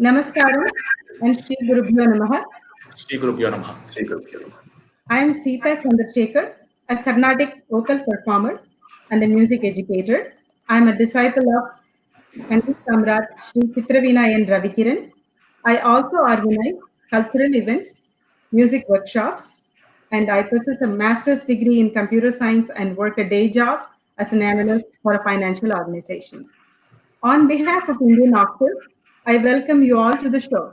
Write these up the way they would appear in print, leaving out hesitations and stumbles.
Namaskaram and Sri Gurubhyo Namaha. Sri Gurubhyo Namaha. Sree Gurubhyo Namaha. I am Sitha Chandrasekhar, a Carnatic vocal performer and a music educator. I am a disciple of Kanvi Samrat Sri Chitravinayan Ravikiran. I also organize cultural events, music workshops, and I possess a master's degree in computer science and work a day job as an analyst for a financial organization. On behalf of Indian Octaves, I welcome you all to the show.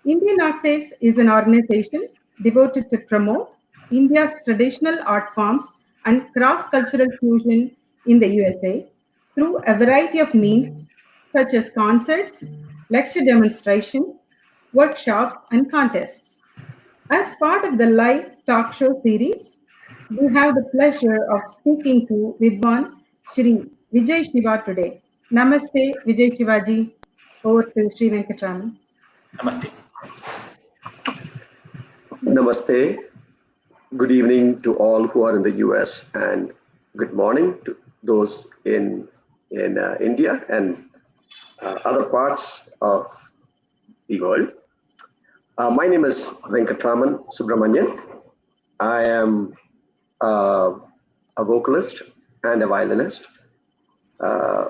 Indian Octaves is an organization devoted to promote India's traditional art forms and cross-cultural fusion in the USA through a variety of means such as concerts, lecture demonstrations, workshops, and contests. As part of the live talk show series, we have the pleasure of speaking to Vidwan Sree Vijay Shiva today. Namaste, Vijay Shivaji. Over to Sri Venkataraman. Namaste. Namaste. Good evening to all who are in the US, and good morning to those in India and other parts of the world. My name is Venkataraman Subramanian. I am a vocalist and a violinist,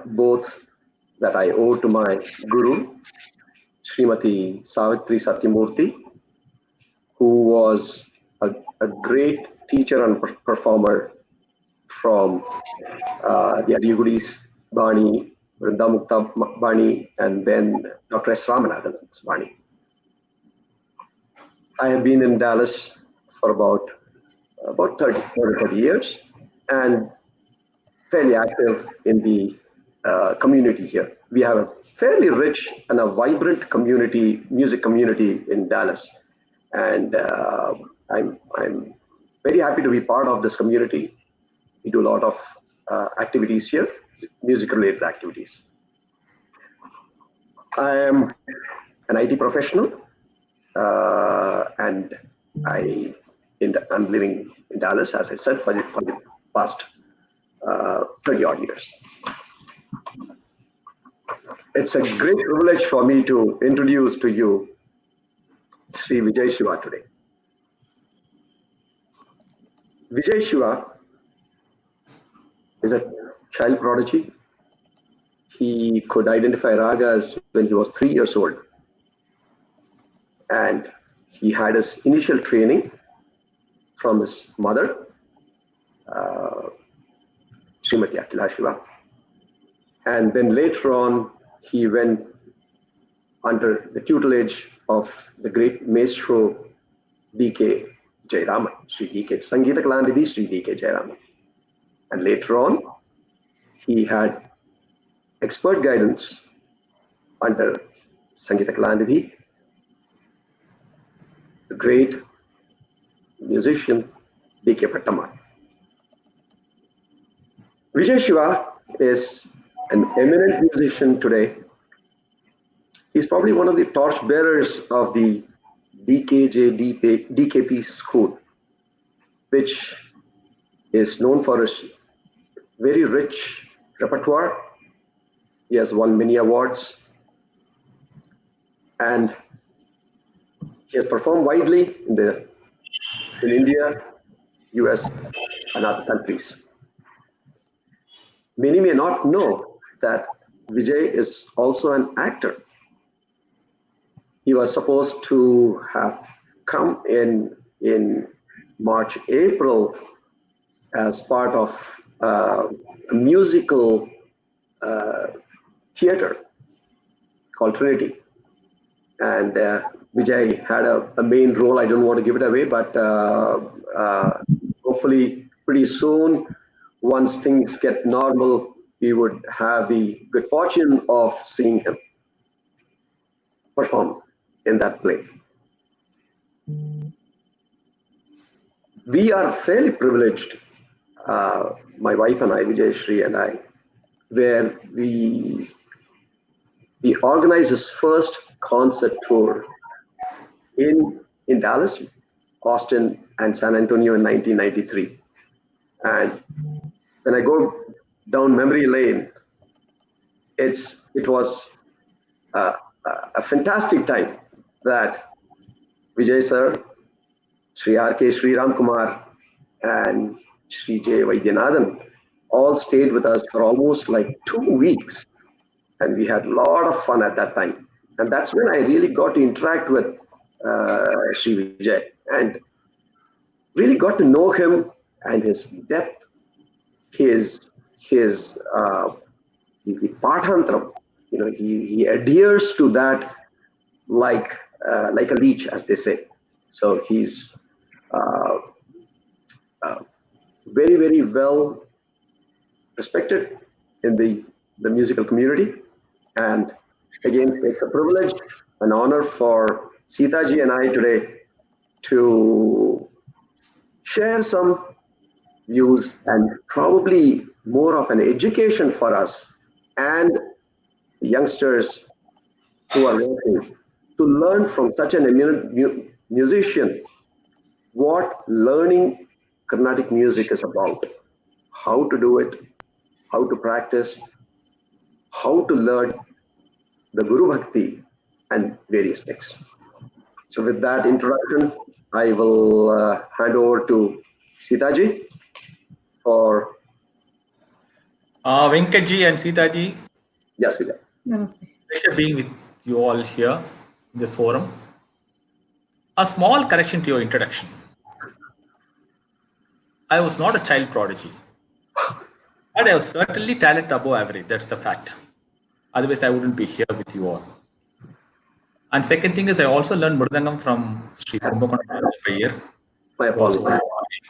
both that I owe to my guru, Srimati Savitri Satyamurthy, who was a great teacher and performer from the Adiyugudis Bani, Vrindamukta Bani, and then Dr. S. Ramanathan's Bani. I have been in Dallas for about 30 years and fairly active in the community here. We have a fairly rich and a vibrant music community in Dallas. And I'm very happy to be part of this community. We do a lot of activities here, music-related activities. I am an IT professional, and I'm living in Dallas, as I said, for the past 30 odd years. It's a great privilege for me to introduce to you Sri Vijay Shiva today. Vijay Shiva is a child prodigy. He could identify ragas when he was 3 years old. And he had his initial training from his mother, Srimati Akila Shiva. And then later on, he went under the tutelage of the great maestro D.K. Jayaraman, Sri D.K. Sangeeta Kalanidhi, Sri D.K. Jayaraman. And later on, he had expert guidance under Sangeeta Kalanidhi, the great musician D.K. Bhattaman. Vijay Shiva is an eminent musician today. He's probably one of the torchbearers of the DKP school, which is known for his very rich repertoire. He has won many awards, and he has performed widely in India, US, and other countries. Many may not know that Vijay is also an actor. He was supposed to have come in March, April as part of a musical theater called Trinity. And Vijay had a main role. I don't want to give it away, but hopefully pretty soon, once things get normal, we would have the good fortune of seeing him perform in that play. We are fairly privileged, my wife and I, Vijay, Sree and I, where we organized his first concert tour in Dallas, Austin, and San Antonio in 1993. And when I go down memory lane, it was a a fantastic time that Vijay sir, Sree R.K. Sri Ram Kumar, and Sri J. Vaidyanathan all stayed with us for almost like 2 weeks. And we had a lot of fun at that time. And that's when I really got to interact with Sri Vijay and really got to know him and his depth, his the Patantram. You know, he adheres to that like a leech, as they say. So he's very, very well respected in the musical community. And again, it's a privilege, an honor for Sitha ji and I today to share some views and probably more of an education for us and the youngsters who are working to learn from such an eminent musician what learning Carnatic music is about, how to do it, how to practice, how to learn the Guru Bhakti and various things. So with that introduction, I will hand over to Sitha ji for... Venkat ji and Sitha ji, Yes, Vijay. Namaste. pleasure being with you all here in this forum. A small correction to your introduction. I was not a child prodigy, but I was certainly talent above average. That's the fact. Otherwise, I wouldn't be here with you all. And second thing is, I also learned Mridangam from Sri Kumbakonam Prayer. My apologies.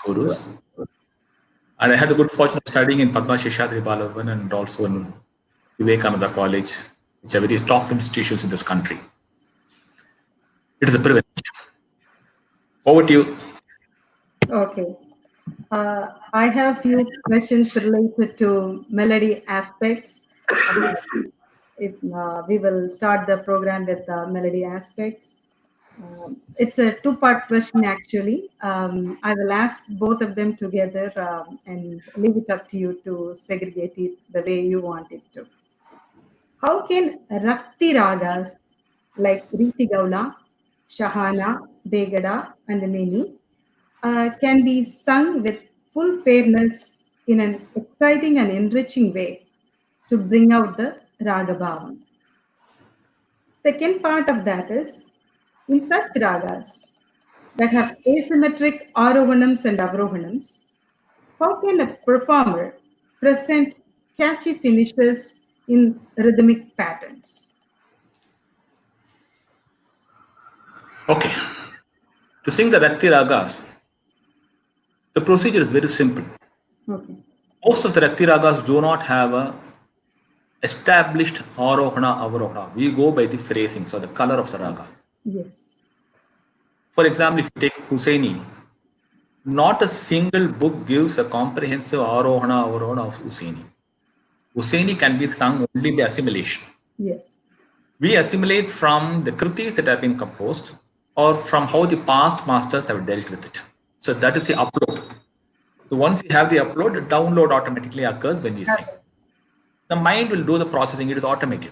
Gurus. And I had the good fortune of studying in Padma Shishadri Balavan and also in Vivekananda College, which are very top institutions in this country. It is a privilege. Over to you. Okay. I have few questions related to melody aspects. We will start the program with melody aspects. It's a two-part question, actually. I will ask both of them together and leave it up to you to segregate it the way you want it to. How can Rakti Ragas like Riti Gaula, Shahana, Begada, and many can be sung with full fairness in an exciting and enriching way to bring out the Raga Bhavam? Second part of that is, in such ragas that have asymmetric arohanams and avrohanams, how can a performer present catchy finishes in rhythmic patterns? Okay. To sing the Rakti Ragas, the procedure is very simple. Okay. Most of the Rakti Ragas do not have a established Arohana, Avarohana. We go by the phrasing, so the color of the raga. Yes. For example, if you take Hussaini, not a single book gives a comprehensive Arohana, Avarohana of Hussaini. Hussaini can be sung only by assimilation. Yes. We assimilate from the kritis that have been composed or from how the past masters have dealt with it. So that is the upload. So once you have the upload, the download automatically occurs when we sing. The mind will do the processing, it is automated.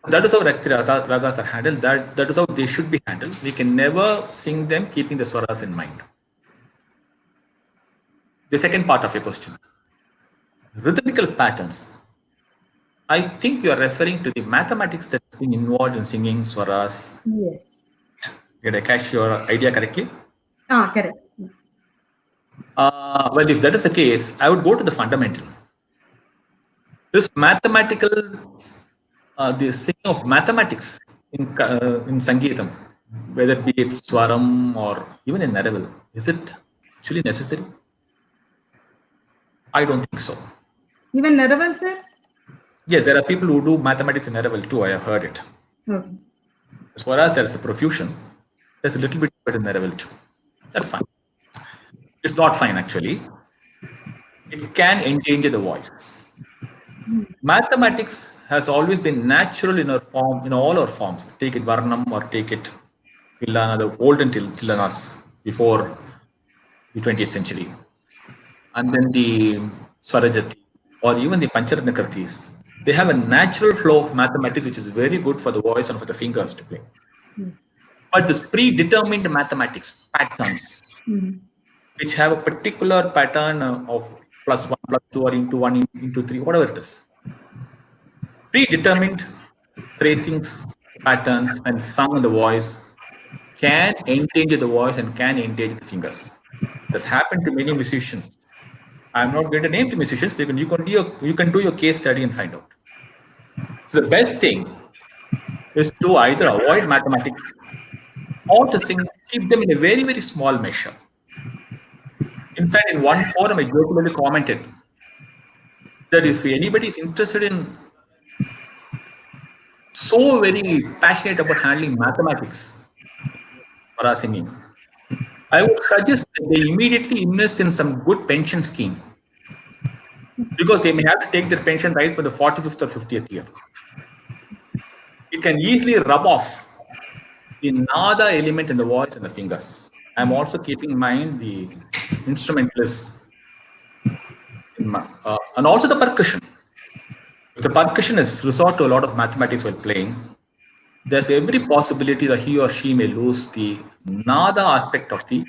That is how Rakti Ragas are handled. That is how they should be handled. We can never sing them keeping the swaras in mind. The second part of your question. Rhythmical patterns. I think you are referring to the mathematics that's being involved in singing swaras. Yes. Did I catch your idea correctly? Correct. Well, if that is the case, I would go to the fundamental. This mathematical, the singing of mathematics in Sangeetam, whether it be it Swaram or even in Naraval, is it actually necessary? I don't think so. Even Naraval, sir? Yes, there are people who do mathematics in Naraval too. I have heard it. Okay. As far as there is a profusion, there's a little bit in Naraval too. That's fine. It's not fine actually. It can endanger the voice. Mathematics has always been natural in our form, in all our forms. Take it Varnam or take it Tillana, the olden Tillanas before the 20th century. And then the Swarajati or even the Pancharatna Kritis. they have a natural flow of mathematics, which is very good for the voice and for the fingers to play. But this predetermined mathematics patterns, which have a particular pattern of +1, +2, or into 1, into 3, whatever it is. Predetermined phrasings, patterns, and sung in the voice can endanger the voice and can endanger the fingers. That's happened to many musicians. I'm not going to name the musicians because you can do your case study and find out. So the best thing is to either avoid mathematics or to keep them in a very, very small measure. In fact, in one forum, I jokingly commented that if anybody is interested in so very passionate about handling mathematics for our singing, I would suggest that they immediately invest in some good pension scheme, because they may have to take their pension right for the 45th or 50th year. It can easily rub off the nada element in the voice and the fingers. I'm also keeping in mind the instrumentalists and also the percussion. If the percussionist resort to a lot of mathematics while playing, there's every possibility that he or she may lose the nada aspect of the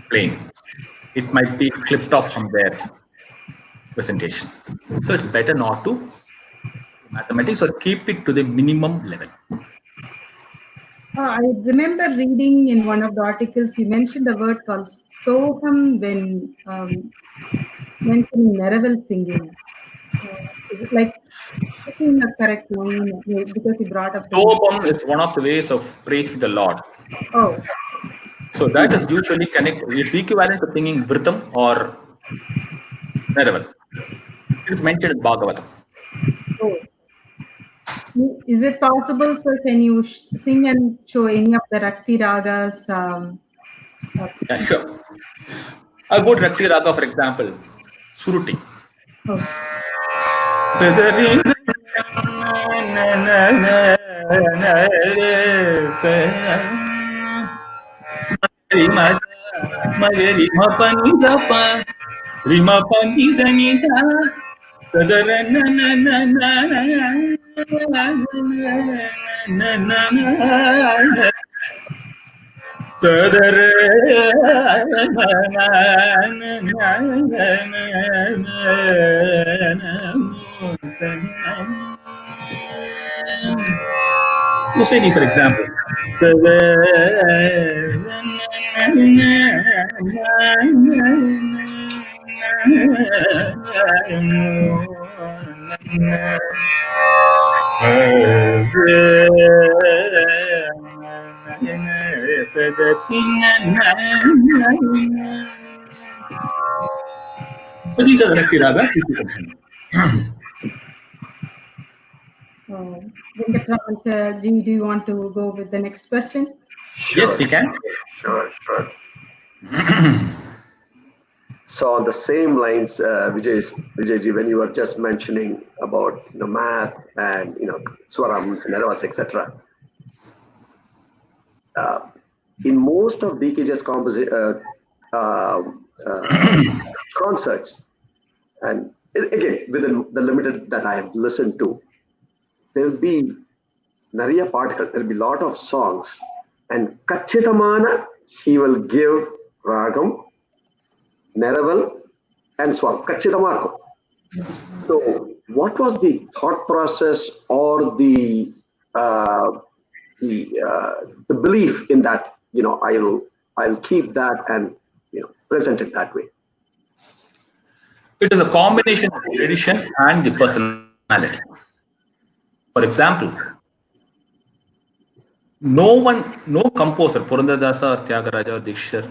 playing. It might be clipped off from their presentation. So it's better not to mathematics, or keep it to the minimum level. I remember reading in one of the articles, you mentioned a word called stoham when mentioning Neravel singing. Is it like picking the correct line because he brought up? Stoham is one of the ways of praising the Lord. Oh. So that is usually connected. It's equivalent to singing Vritam or Neravel. It is mentioned in Bhagavatam. Oh. Is it possible, sir? Can you sing and show any of the Rakti Ragas? Yeah, sure. A good Rakti Raga, for example, Suruti. Oh. Useni, for example. So these are the Rakti Ragas which you can handle. Venkataraman sir, do you want to go with the next question? Sure, Yes, we can. Sure. So on the same lines, Vijay, when you were just mentioning about math and swarams, neravas, etc. In most of BKJ's concerts, and again within the limited that I have listened to, there will be Nariya particles. There will be a lot of songs, and Kachitamana he will give ragam, Neraval, and Swam. Kachidamarko. So, what was the thought process or the belief in that? I'll keep that and present it that way. It is a combination of tradition and the personality. For example, no composer, Purandadasa or Tyagaraja or Dikshar,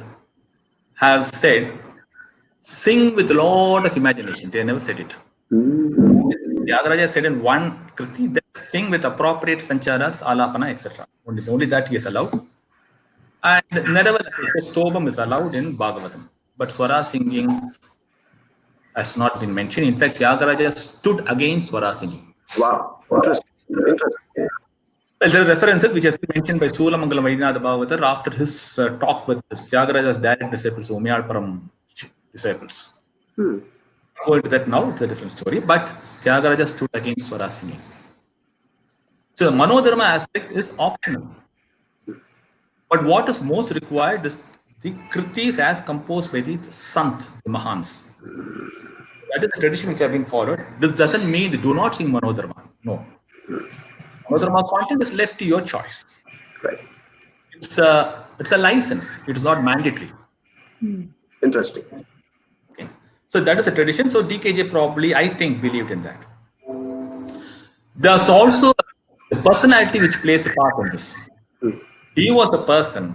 have said, sing with a lot of imagination. They never said it. Tyagaraja said in one kriti that sing with appropriate sancharas, alapana, etc. Only that he is allowed. And Neraval, Stobam is allowed in Bhagavatam. But Swara singing has not been mentioned. In fact, Tyagaraja stood against Swara singing. Wow, interesting. Well, there are references which has been mentioned by Sulamangalam Vaidyanatha Bhagavatar after his talk with Tyagaraja's direct disciples, Umyalparam disciples. go into that now, it's a different story. But Tyagaraja stood against Swara singing. So the Manodharma aspect is optional. But what is most required is the kritis as composed by the Sant, the Mahans. That is the tradition which have been followed. This doesn't mean they do not sing Manodharma. No. Manodharma content is left to your choice. Right. It's a license. It is not mandatory. Interesting. Okay. So that is a tradition. So DKJ probably, I think, believed in that. There's also the personality which plays a part in this. He was a person,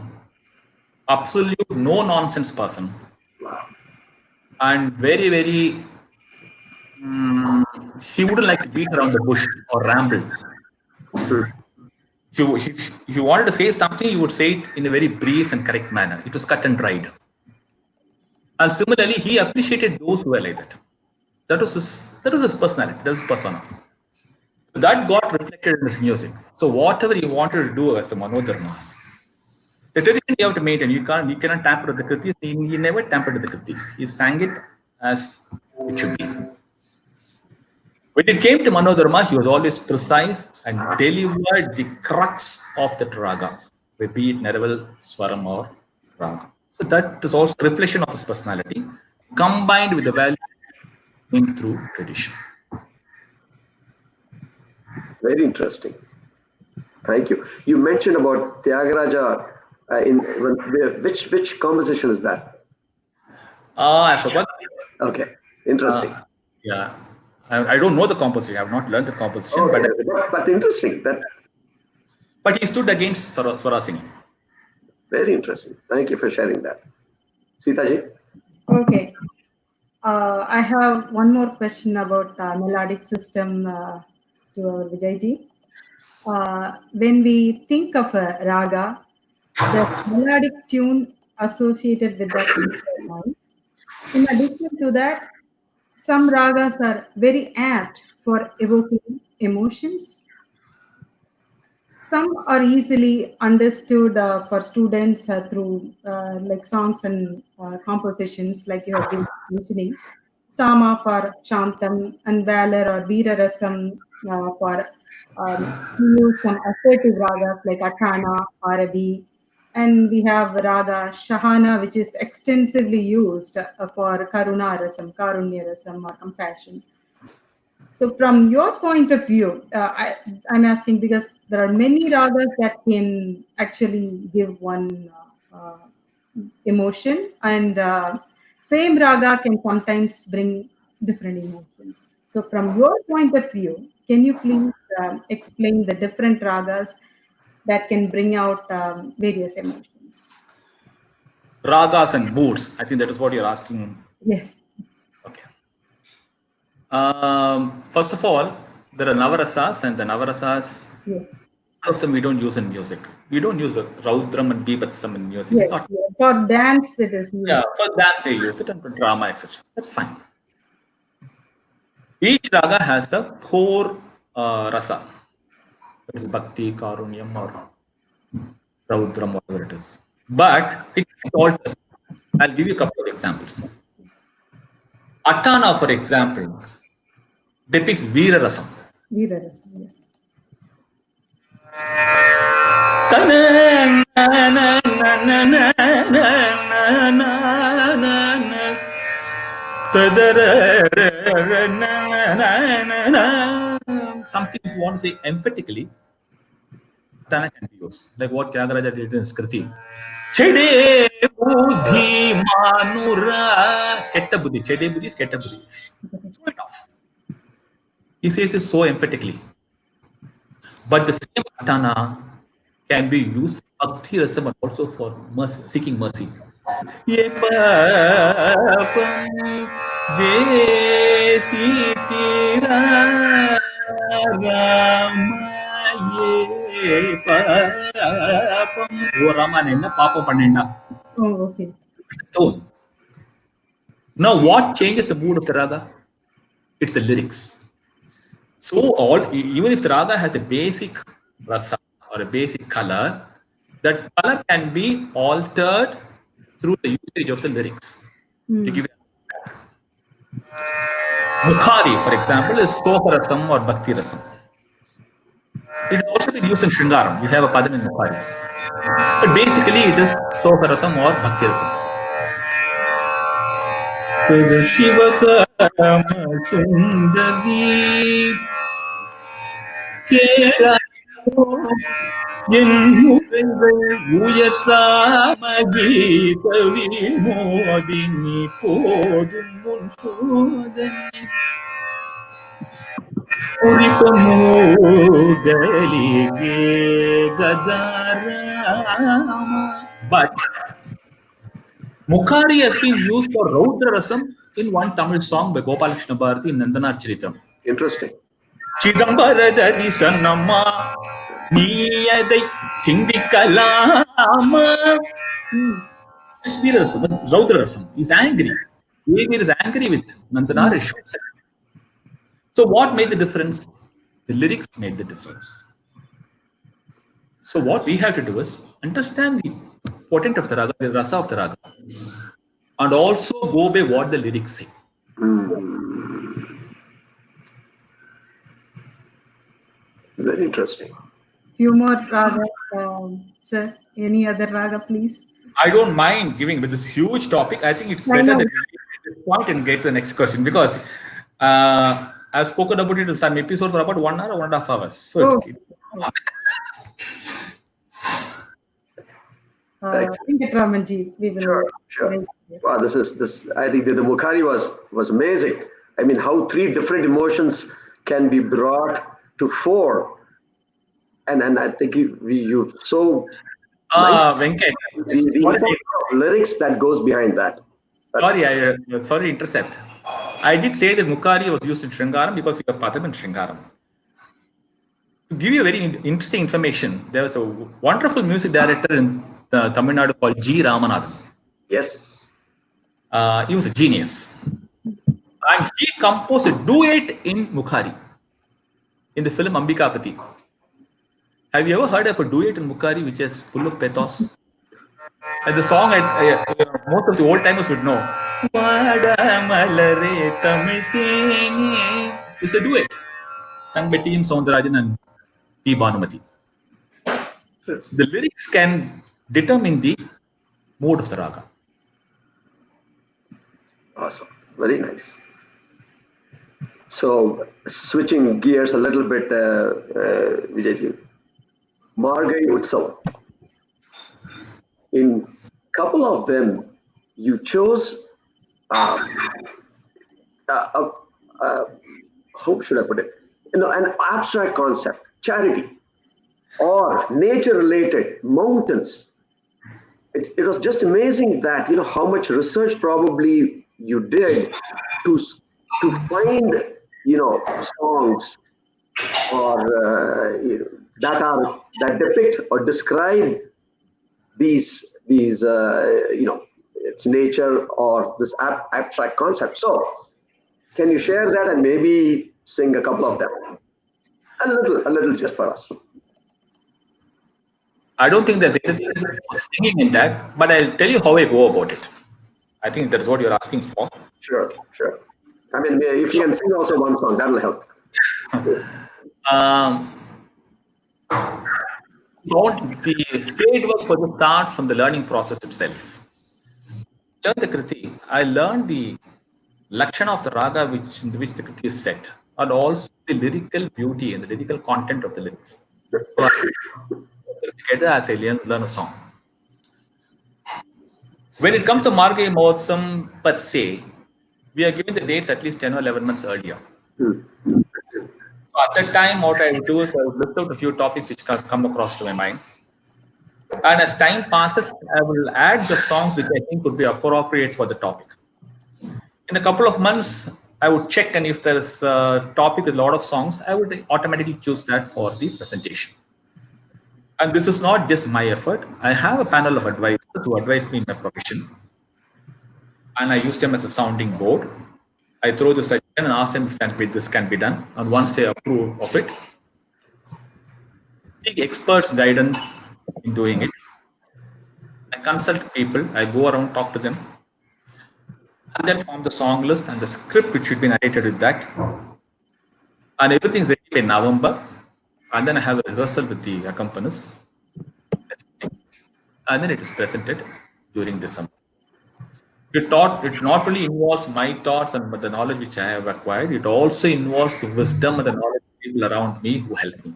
absolute no-nonsense person, Wow. and very, very, he wouldn't like to beat around the bush or ramble. If you wanted to say something, you would say it in a very brief and correct manner. It was cut and dried. And similarly, he appreciated those who were like that. That was his personality. That was his persona. That got reflected in his music. So whatever he wanted to do as a Manodharma, the tradition you have to maintain. You cannot tamper with the kritis. He never tampered with the kritis. He sang it as it should be. When it came to Manodharma, he was always precise and delivered the crux of the raga, be it Neraval, Swaram, or raga. So that is also a reflection of his personality, combined with the value through tradition. Very interesting. Thank you. You mentioned about Tyagaraja. Which conversation is that? I forgot. Okay. Interesting. Yeah. I don't know the composition. I have not learned the composition. Oh, but interesting. But he stood against Swara singing. Very interesting. Thank you for sharing that. Sitha ji? Okay. I have one more question about melodic system to our Vijay ji. When we think of a raga, the melodic tune associated with that in our mind. In addition to that, some ragas are very apt for evoking emotions. Some are easily understood for students through like songs and compositions, like you have been mentioning. Sama for Shantam and Valor or Veera Rasam for we use some assertive ragas like Atana, Arabi, and we have raga Shahana, which is extensively used for Karuna Rasam, Karunya Rasam, or compassion. So, from your point of view, I'm asking because there are many ragas that can actually give one emotion, and same raga can sometimes bring different emotions. So, from your point of view, can you please explain the different ragas that can bring out various emotions? Ragas and moods. I think that is what you're asking. Yes. Okay. First of all, there are Navarasas, and the Navarasas, Yes. all of them we don't use in music. We don't use the Raudram and Bibatsam in music. Yes. Not, Yes. For dance, it is used. yeah, for dance they use it, and for drama, etc. That's fine. Each raga has a core rasa. It is Bhakti, Karunyam, or Raudram, whatever it is. But it can alter. I'll give you a couple of examples. Atana, for example, depicts Veera Rasam. Veera Rasam, yes. Something if you want to say emphatically, Atana can be used. Like what Tyagaraja did in Skriti. Chede buddhi manura. Ketta buddhi. Chede buddhi is ketta buddhi. Throw it off. He says it so emphatically. But the same Atana can be used for Bhakti Rasa, but also for mercy, seeking mercy. Ye papam je sitira ye papam. O Rama nenna papa panenna. Oh, okay. Tone. Now, what changes the mood of the raga? It's the lyrics. So, even if the raga has a basic rasa or a basic color, that color can be altered through the usage of the lyrics. To give Mukhari, for example, is Soha Rasam or Bhakti Rasam. It is also been used in Shringaram. We have a padam in Mukhari. But basically, it is Soha Rasam or Bhakti Rasam. Shiva Sundari என் முகங்கள் உயர் சாமகீத விமோதினி போதும் முன் சோதனை குறிப்பமோகலிகே கதாராமா. But Mukhari has been used for Raudra Rasam in one Tamil song by Gopalakrishna Bharati in Nandanar Charitam. Interesting. Chidambaradari Sannamma நீயதை சிந்திக்கலாமா. Raudra Rasam is angry. Vijay is angry with Nandanar. So what made the difference? The lyrics made the difference. So what we have to do is understand the potent of the raga, the rasa of the raga, and also go by what the lyrics say. Very interesting. Few more raga, sir. Any other raga, please? I don't mind giving with this huge topic. I think it's better that we get this point and get to the next question, because I've spoken about it in some episodes for about 1 hour or 1.5 hours. So Venkataraman ji, we will. Sure. Wow, this. I think the Mukhari was amazing. I mean, how 3 different emotions can be brought to 4, and I think you so. Venkat, the lyrics that goes behind that. Sorry to intercept. I did say that Mukhari was used in Shringaram because you have Padam in Shringaram. To give you a very interesting information, there was a wonderful music director in Tamil Nadu called G. Ramanathan. Yes. He was a genius. And he composed a duet in Mukhari in the film Ambikapati. Have you ever heard of a duet in Mukhari which is full of pathos? And the song, most of the old timers would know. It's a duet sung by T.M. Soundarajan and P. Bhanumati. The lyrics can determine the mood of the raga. Awesome. Very nice. So, switching gears a little bit, Vijay, Margai Utsav. In couple of them, you chose how should I put it? An abstract concept, charity, or nature-related, mountains. It was just amazing that how much research probably you did to find songs or that depict or describe these its nature or this abstract concept. So can you share that and maybe sing a couple of them, a little just for us? I don't think there's anything singing in that, but I'll tell you how I go about it. I think that's what you're asking for. Sure. I mean, if you can sing also one song, that will help. The stage work for the starts from the learning process itself. Learn the kriti. I learned the lakshana of the raga in which the kriti is set, and also the lyrical beauty and the lyrical content of the lyrics. As I learn a song. When it comes to Margai Mahotsam per se, we are given the dates at least 10 or 11 months earlier. So at that time, what I would do is I would list out a few topics which come across to my mind. And as time passes, I will add the songs which I think would be appropriate for the topic. In a couple of months, I would check, and if there is a topic with a lot of songs, I would automatically choose that for the presentation. And this is not just my effort. I have a panel of advisors who advise me in my profession. And I use them as a sounding board. I throw the suggestion and ask them if this can be done. And once they approve of it, seek experts' guidance in doing it. I consult people. I go around, talk to them. and then form the song list and the script which should be narrated with that. And everything's ready by November. And then I have a rehearsal with the accompanists. And then it is presented during December. It not only involves my thoughts and the knowledge which I have acquired, it also involves the wisdom and the knowledge of people around me who help me.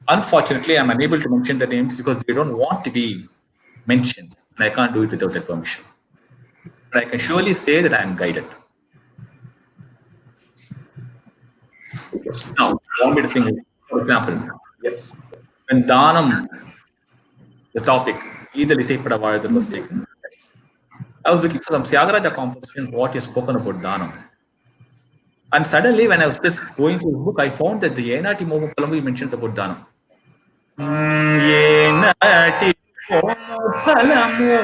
Unfortunately, I'm unable to mention the names because they don't want to be mentioned, and I can't do it without their permission. But I can surely say that I am guided. Now, I want me to sing, for example, Yes. when Dhanam, the topic, either Lisaipada Vazhadhar was taken, I was looking for some Tyagaraja composition, what is spoken about Dhanam. And suddenly, when I was just going through his book, I found that the Yenati Momo Palambu mentions about Dhanam. Yenati Momo Palamu,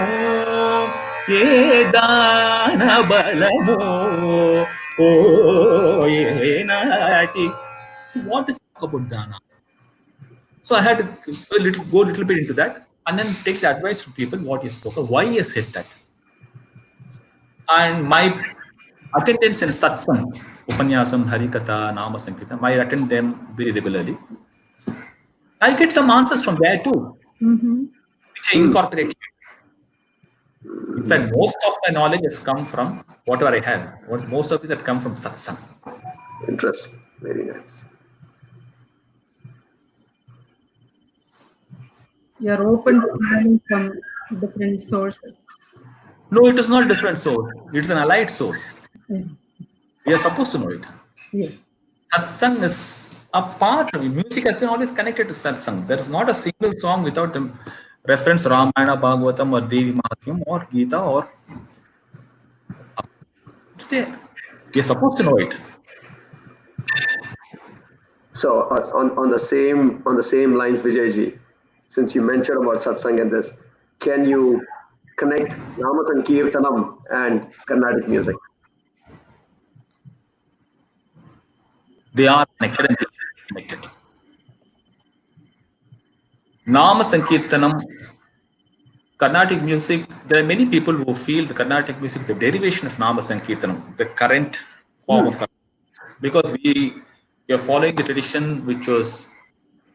Yedana Balamu, oh, Yenati. So, what is about Dhanam? So, I had to go a little bit into that and then take the advice from people, what he spoke of, why he has said that. And my attendance in satsangs, Upanyasam, Harikatha, Nama Sankirtan, I attend them very regularly. I get some answers from there too, which I incorporate. In fact, most of my knowledge has come from whatever I have. Most of it has come from satsang. Interesting. Very nice. You're open to learning from different sources. No, it is not a different source. It's an allied source. We are supposed to know it. Yeah. Satsang is a part of it. Music has been always connected to satsang. There is not a single song without the reference Ramayana, Bhagavatam, or Devi Mahatyam, or Gita, or it's there. We are supposed to know it. So on the same lines, Vijayji, since you mentioned about satsang and this, can you connect Nama Sankirtanam and Carnatic music? They are connected and connected. Nama Sankirtanam, Carnatic music, there are many people who feel the Carnatic music is a derivation of Nama Sankirtanam, the current form of Carnatic. Because we are following the tradition which was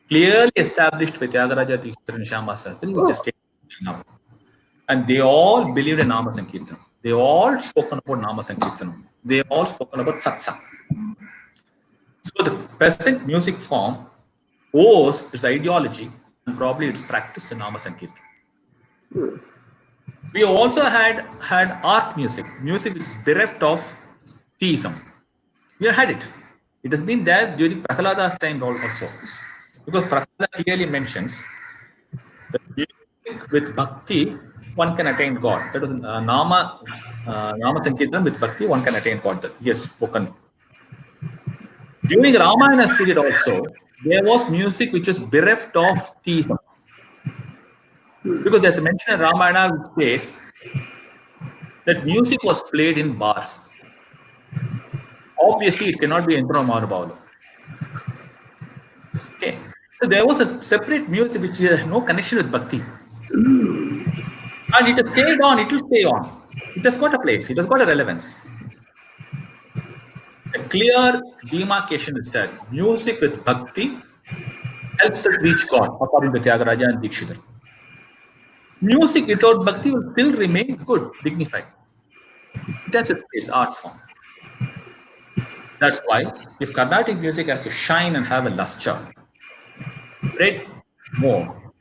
clearly established by Tyagaraja Tikshitra and Shyama Sastri, which is taken now. And they all believed in Nama Sankirtanam. They all spoken about Nama Sankirtanam. They all spoken about Satsang. So the present music form owes its ideology and probably its practice to Nama Sankirtan. We also had art music which is bereft of theism. We have had it. It has been there during Prahlada's time also. Because Prahlada clearly mentions that music with bhakti, one can attain God. That is Nama Sankirtan with bhakti, one can attain God. That he has spoken. During Ramayana's period also, there was music which was bereft of theism. Because there's a mention in Ramayana which says that music was played in bars. Obviously, it cannot be Entro Marubalo. Okay. So there was a separate music which has no connection with Bhakti. And it has stayed on, it will stay on. It has got a place, it has got a relevance. A clear demarcation is that music with Bhakti helps us reach God, according to Tyagaraja and Dikshidhar. Music without Bhakti will still remain good, dignified. It has its place, art form. That's why, if Carnatic music has to shine and have a luster, spread more,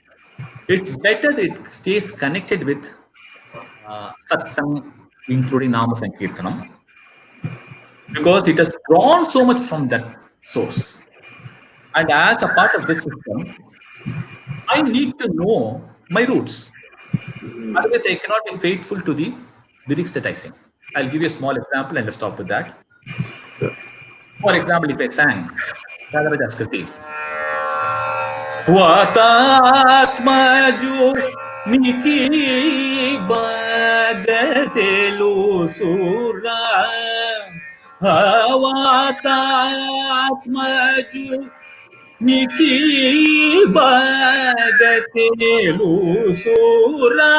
it's better that it stays connected with satsang, including Nama Sankirtanam, because it has drawn so much from that source. And as a part of this system, I need to know my roots. Otherwise, I cannot be faithful to the lyrics that I sing. I'll give you a small example and let's stop with that. For example, if I sang Tyagaraja's Kriti, Vatatmaju Niki Bagatelu Sura Vatatmaju Niki Bagatelu Sura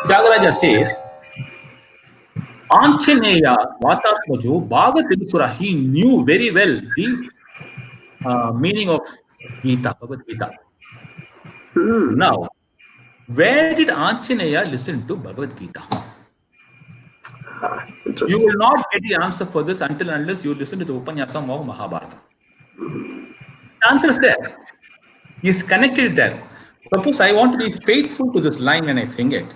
Tyagaraja says, Anjaneya Vatatmaju Bhaga Tilusura, he knew very well the meaning of Gita, Bhagavad Gita. Now, where did Anjaneya listen to Bhagavad Gita? You Interesting. will not get the answer for this until and unless you listen to the Upanyasam of Mahabharata. The answer is there. He is connected there. Suppose I want to be faithful to this line when I sing it,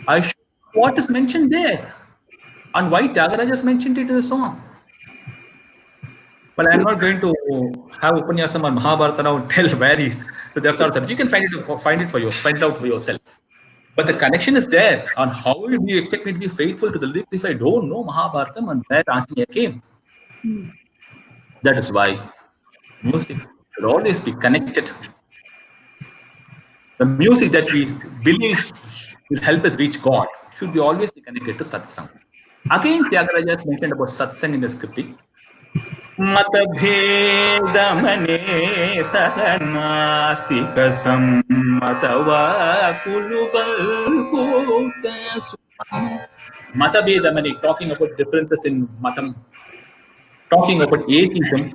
I should know what is mentioned there and why Tyagaraja has mentioned it in the song. But I'm not going to have Upanyasam or Mahabharata now and tell where he is. So that's not something. You can find it for you, find it out for yourself. But the connection is there. On how do you expect me to be faithful to the lyrics if I don't know Mahabharatam and where Anjaneya came? That is why music should always be connected. The music that we believe will help us reach God should be always be connected to satsang. Again, Tyagaraja has mentioned about satsang in his kriti. मतभेदमने सहनास्तिक सम्मतवा कुलुबल्कुत Matabedamani, talking about differences in matam, talking about atheism.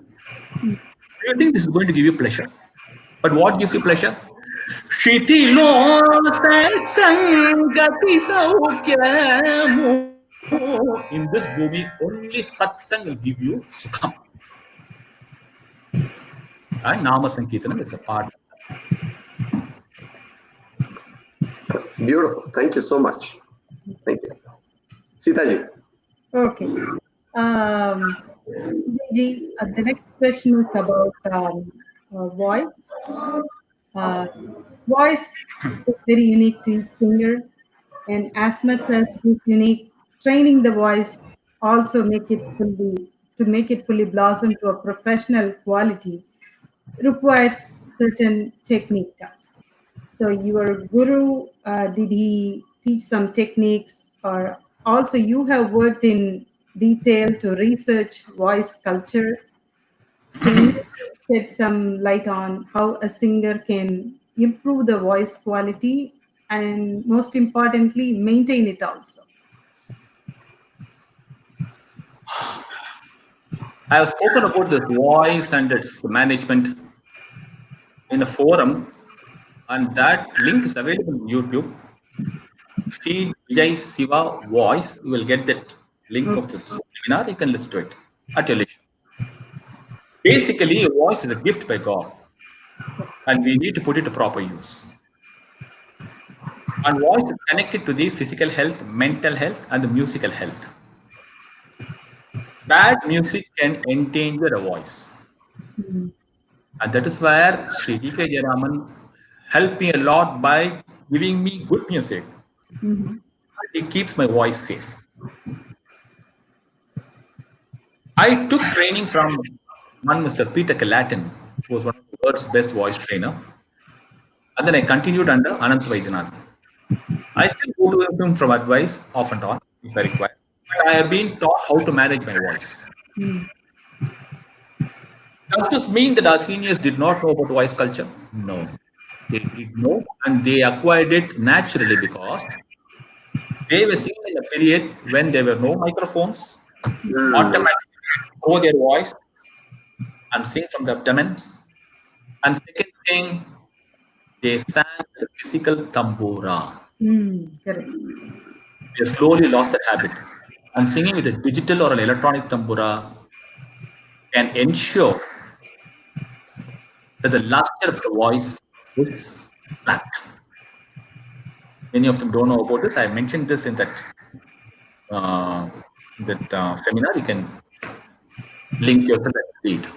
Do you think this is going to give you pleasure? But what gives you pleasure? Shitilo satsangati saukyamu. In this bhumi, only satsang will give you sukham. And Nama Sankirtanam is a part of that. Beautiful. Thank you so much. Thank you. Sitha ji. Okay. Vijay, the next question is about voice. Voice is very unique to each singer, and as much as it's unique, training the voice also make it fully blossom to a professional quality requires certain technique. So your guru, did he teach some techniques, or also you have worked in detail to research voice culture? Can you shed some light on how a singer can improve the voice quality and most importantly, maintain it also? I have spoken about the voice and its management in a forum, and that link is available on YouTube. Feed Vijay Siva voice, you will get that link of the seminar. You can listen to it at your leisure. Basically, a voice is a gift by God, and we need to put it to proper use. And voice is connected to the physical health, mental health, and the musical health. Bad music can endanger a voice. And that is where Sree Venkataraman helped me a lot by giving me good music. It keeps my voice safe. I took training from one Mr. Peter Calatin, who was one of the world's best voice trainer. And then I continued under Anant Vaidyanathan. I still go to him for advice off and on if I require. But I have been taught how to manage my voice. Does this mean that our seniors did not know about voice culture? No. They did know, and they acquired it naturally because they were singing in a period when there were no microphones, automatically grow their voice and sing from the abdomen. And second thing, they sang the physical tambura. Correct. They slowly lost that habit. And singing with a digital or an electronic tambura can ensure that the luster of the voice is flat. Many of them don't know about this. I mentioned this in that seminar. You can link yourself and see it.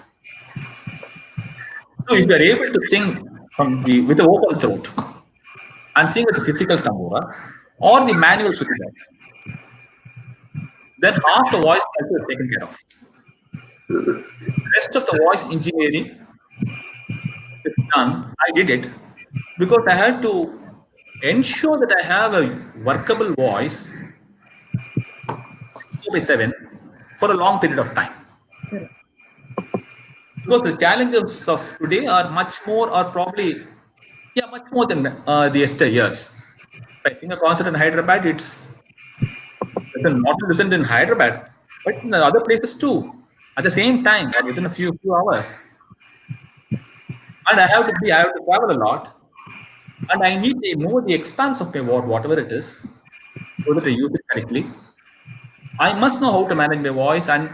So if you are able to sing with a vocal throat and sing with the physical tambura or the manual Shruti box, then half the voice culture is taken care of. The rest of the voice engineering is done. I did it because I had to ensure that I have a workable voice 4/7 for a long period of time. Correct. Because the challenges of today are much more, or probably, much more than the yesteryears. If I sing a concert in Hyderabad, it's not listened in Hyderabad, but in other places too, at the same time or within a few hours. And I have to travel a lot, and I need to know the expanse of my word, whatever it is, so that I use it correctly. I must know how to manage my voice and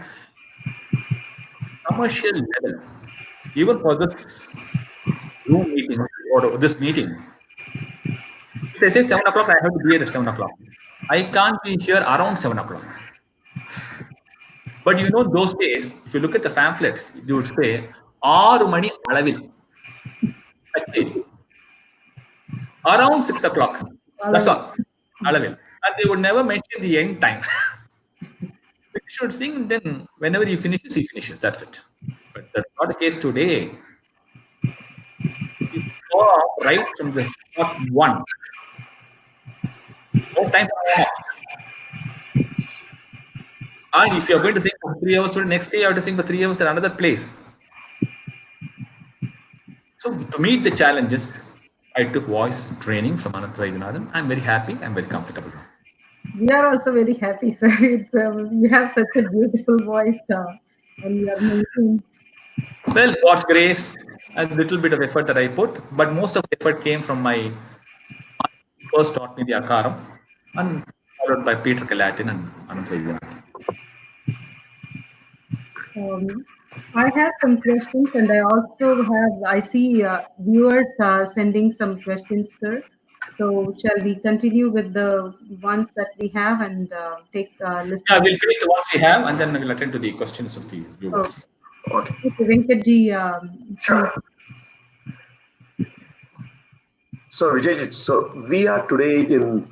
commercial level, even for this Zoom meeting or this meeting. If I say 7 o'clock, I have to be here at 7 o'clock. I can't be here around 7 o'clock. But those days, if you look at the pamphlets, you would say, 6 mani alavil. Around 6 o'clock. That's all. Alavil. And they would never mention the end time. If you should sing, then whenever he finishes. That's it. But that's not the case today. You saw right from the spot one. No time for warm up. And if you're going to sing for 3 hours today, next day you have to sing for 3 hours at another place. So to meet the challenges, I took voice training from Anant Vaidyanathan. I'm very happy. I'm very comfortable. We are also very happy, sir. You have such a beautiful voice, and you are amazing. Well, God's grace, a little bit of effort that I put, but most of the effort came from my first taught me the Akaram, and followed by Peter Kalatin and Anant Vaidyanathan. I have some questions, and I see viewers sending some questions, sir. So shall we continue with the ones that we have and take list? Yeah, we'll finish the ones we have, and then we'll attend to the questions of the viewers. Okay. Venkatji. Sure. So Vijay, so we are today in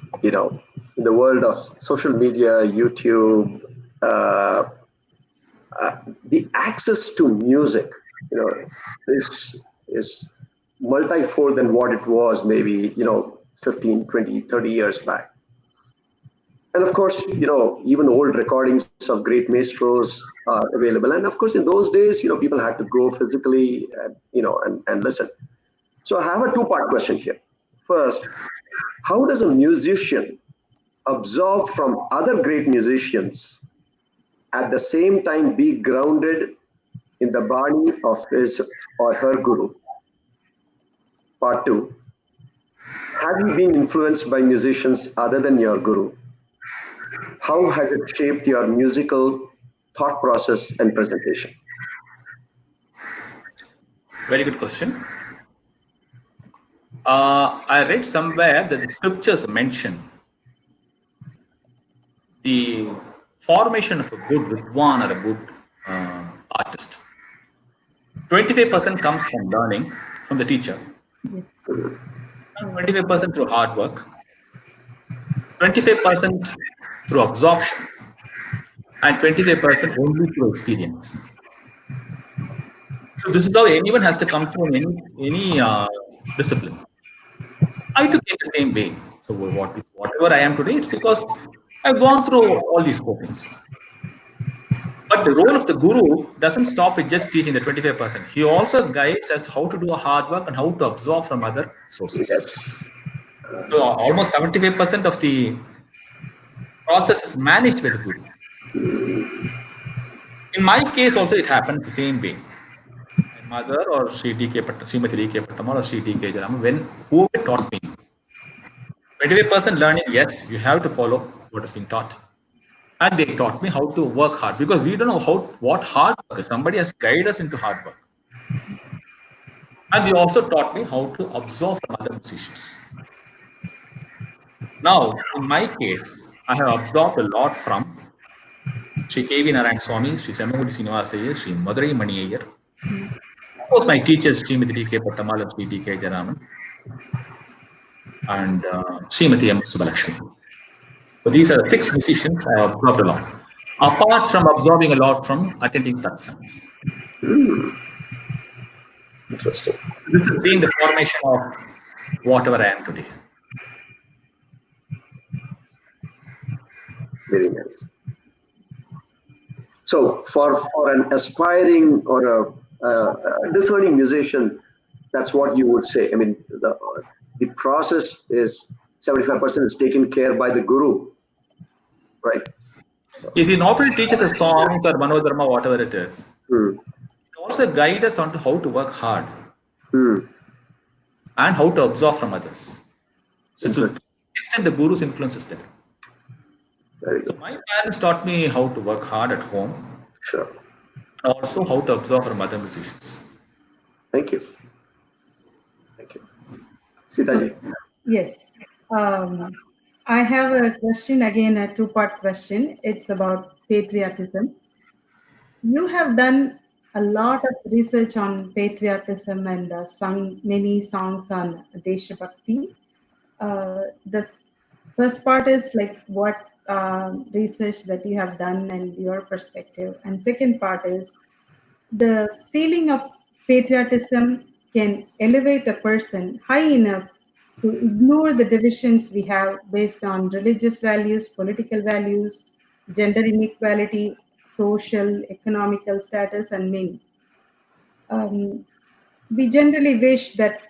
the world of social media, YouTube, the access to music, is multifold than what it was maybe 15, 20, 30 years back. And of course, even old recordings of great maestros are available. And of course, in those days, people had to go physically, and listen. So I have a two-part question here. First, how does a musician absorb from other great musicians, at the same time be grounded in the body of his or her guru? Part two, have you been influenced by musicians other than your guru? How has it shaped your musical thought process and presentation? Very good question. I read somewhere that the scriptures mention the formation of a good Vidwan or a good artist. 25% comes from learning from the teacher, 25% through hard work, 25% through absorption, and 25% only through experience. So this is how anyone has to come through in any discipline. I took it the same way. So whatever I am today, it's because I've gone through all these copings. But the role of the guru doesn't stop with just teaching the 25%. He also guides as to how to do a hard work and how to absorb from other sources. Yes. So almost 75% of the process is managed by the guru. In my case also it happens the same way. My mother or Srimati D.K. Pattamal or Sree D.K. Jaraman, who taught me. 25% learning, yes, you have to follow what is being taught. And they taught me how to work hard, because we don't know what hard work is. Somebody has guided us into hard work. And they also taught me how to absorb from other musicians. Now, in my case, I have absorbed a lot from Sri K.V. Narayan Swami, Sri Semagudi Srinivasaya, Sri Madurai Mani Iyer. Of course, my teachers, Srimati D.K. Pattamal and Sri D.K. Jaraman, and Srimati M. Subalakshmi. So these are 6 musicians I have absorbed a lot. Apart from absorbing a lot from attending satsangs. Interesting. This has been the formation of whatever I am today. Very nice. So for an aspiring or a discerning musician, that's what you would say. I mean, the process is 75% is taken care by the guru, right? So, Is he not only teaches us songs or manodharma, whatever it is, hmm, he also guide us on to how to work hard hmm, and how to absorb from others. So to the interesting. extent the guru's influence is there. Very So good. my parents taught me how to work hard at home Sure. and also how to absorb from other musicians. Thank you. Thank you. Sitha ji. Yes. Um, I have a question again, a two-part question. It's about patriotism. You have done a lot of research on patriotism and sung many songs on Deshabhakti. The first part is like what research that you have done and your perspective, and second part is the feeling of patriotism can elevate a person high enough to ignore the divisions we have based on religious values, political values, gender inequality, social, economical status, and many. Um, we generally wish that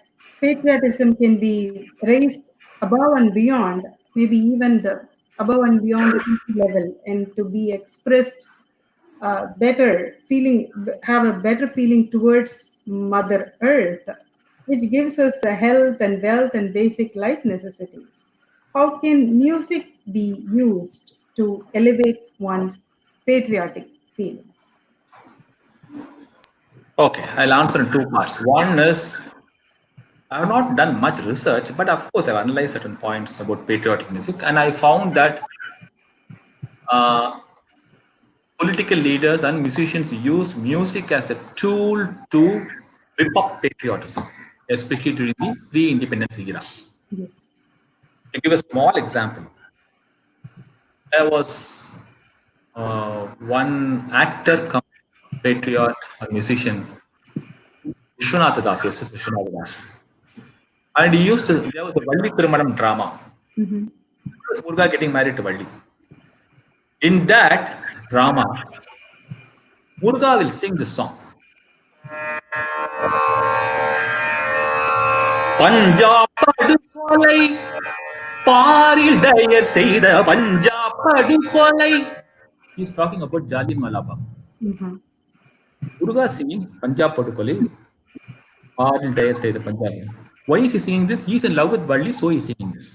patriotism can be raised above and beyond, maybe even the above and beyond the people level, and to be expressed better feeling, have a better feeling towards Mother Earth, which gives us the health and wealth and basic life necessities. How can music be used to elevate one's patriotic feelings? Okay, I'll answer in two parts. One is I have not done much research, but of course I've analyzed certain points about patriotic music, and I found that uh, political leaders and musicians used music as a tool to whip up patriotism, especially during the pre-independence era. Yes. To give a small example, there was one actor, come patriot or musician, Vishwanath Das, yes, it's Vishwanath Das. And he used to, there was a Valli Thirumanam drama. Mhm. It was Muruga getting married to Valli. In that drama, Muruga will sing this song. Punjab படுகொலை பாரில் tyre செய்த பஞ்சாப் படுகொலை. He's talking about Jallianwala Bagh. Mhm. Muruga singing Punjab Padukole, பாரில் tyre செய்த Punjab. Why is he singing this? He's in love with Valli, so he's singing this.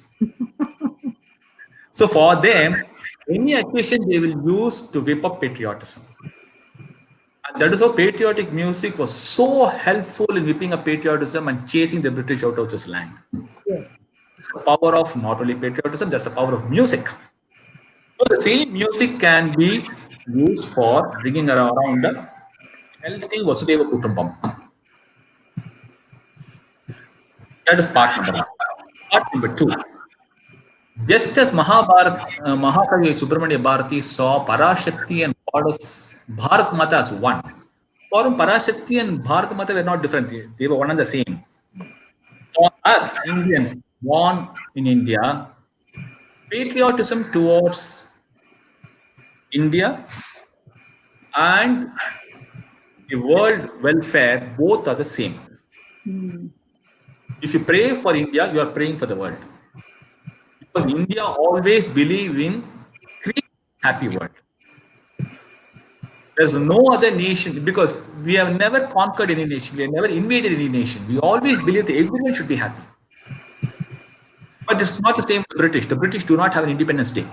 So for them, any occasion they will use to whip up patriotism. And that is how patriotic music was so helpful in whipping up patriotism and chasing the British out of this land. Yes. The power of not only patriotism, there's the power of music. So the same music can be used for bringing around the healthy Vasudeva Kutumbam. That is part number one. Part number two. Just as Mahakavi Subramanian Bharati saw Parashakti and goddess Bharat Mata as one, for him Parashakti and Bharat Mata were not different. They were one and the same. For us Indians born in India, patriotism towards India and the world welfare both are the same. Mm. If you pray for India, you are praying for the world. Because India always believe in creating a happy world. There's no other nation, because we have never conquered any nation, we have never invaded any nation. We always believe that everyone should be happy. But it's not the same with the British. The British do not have an Independence Day.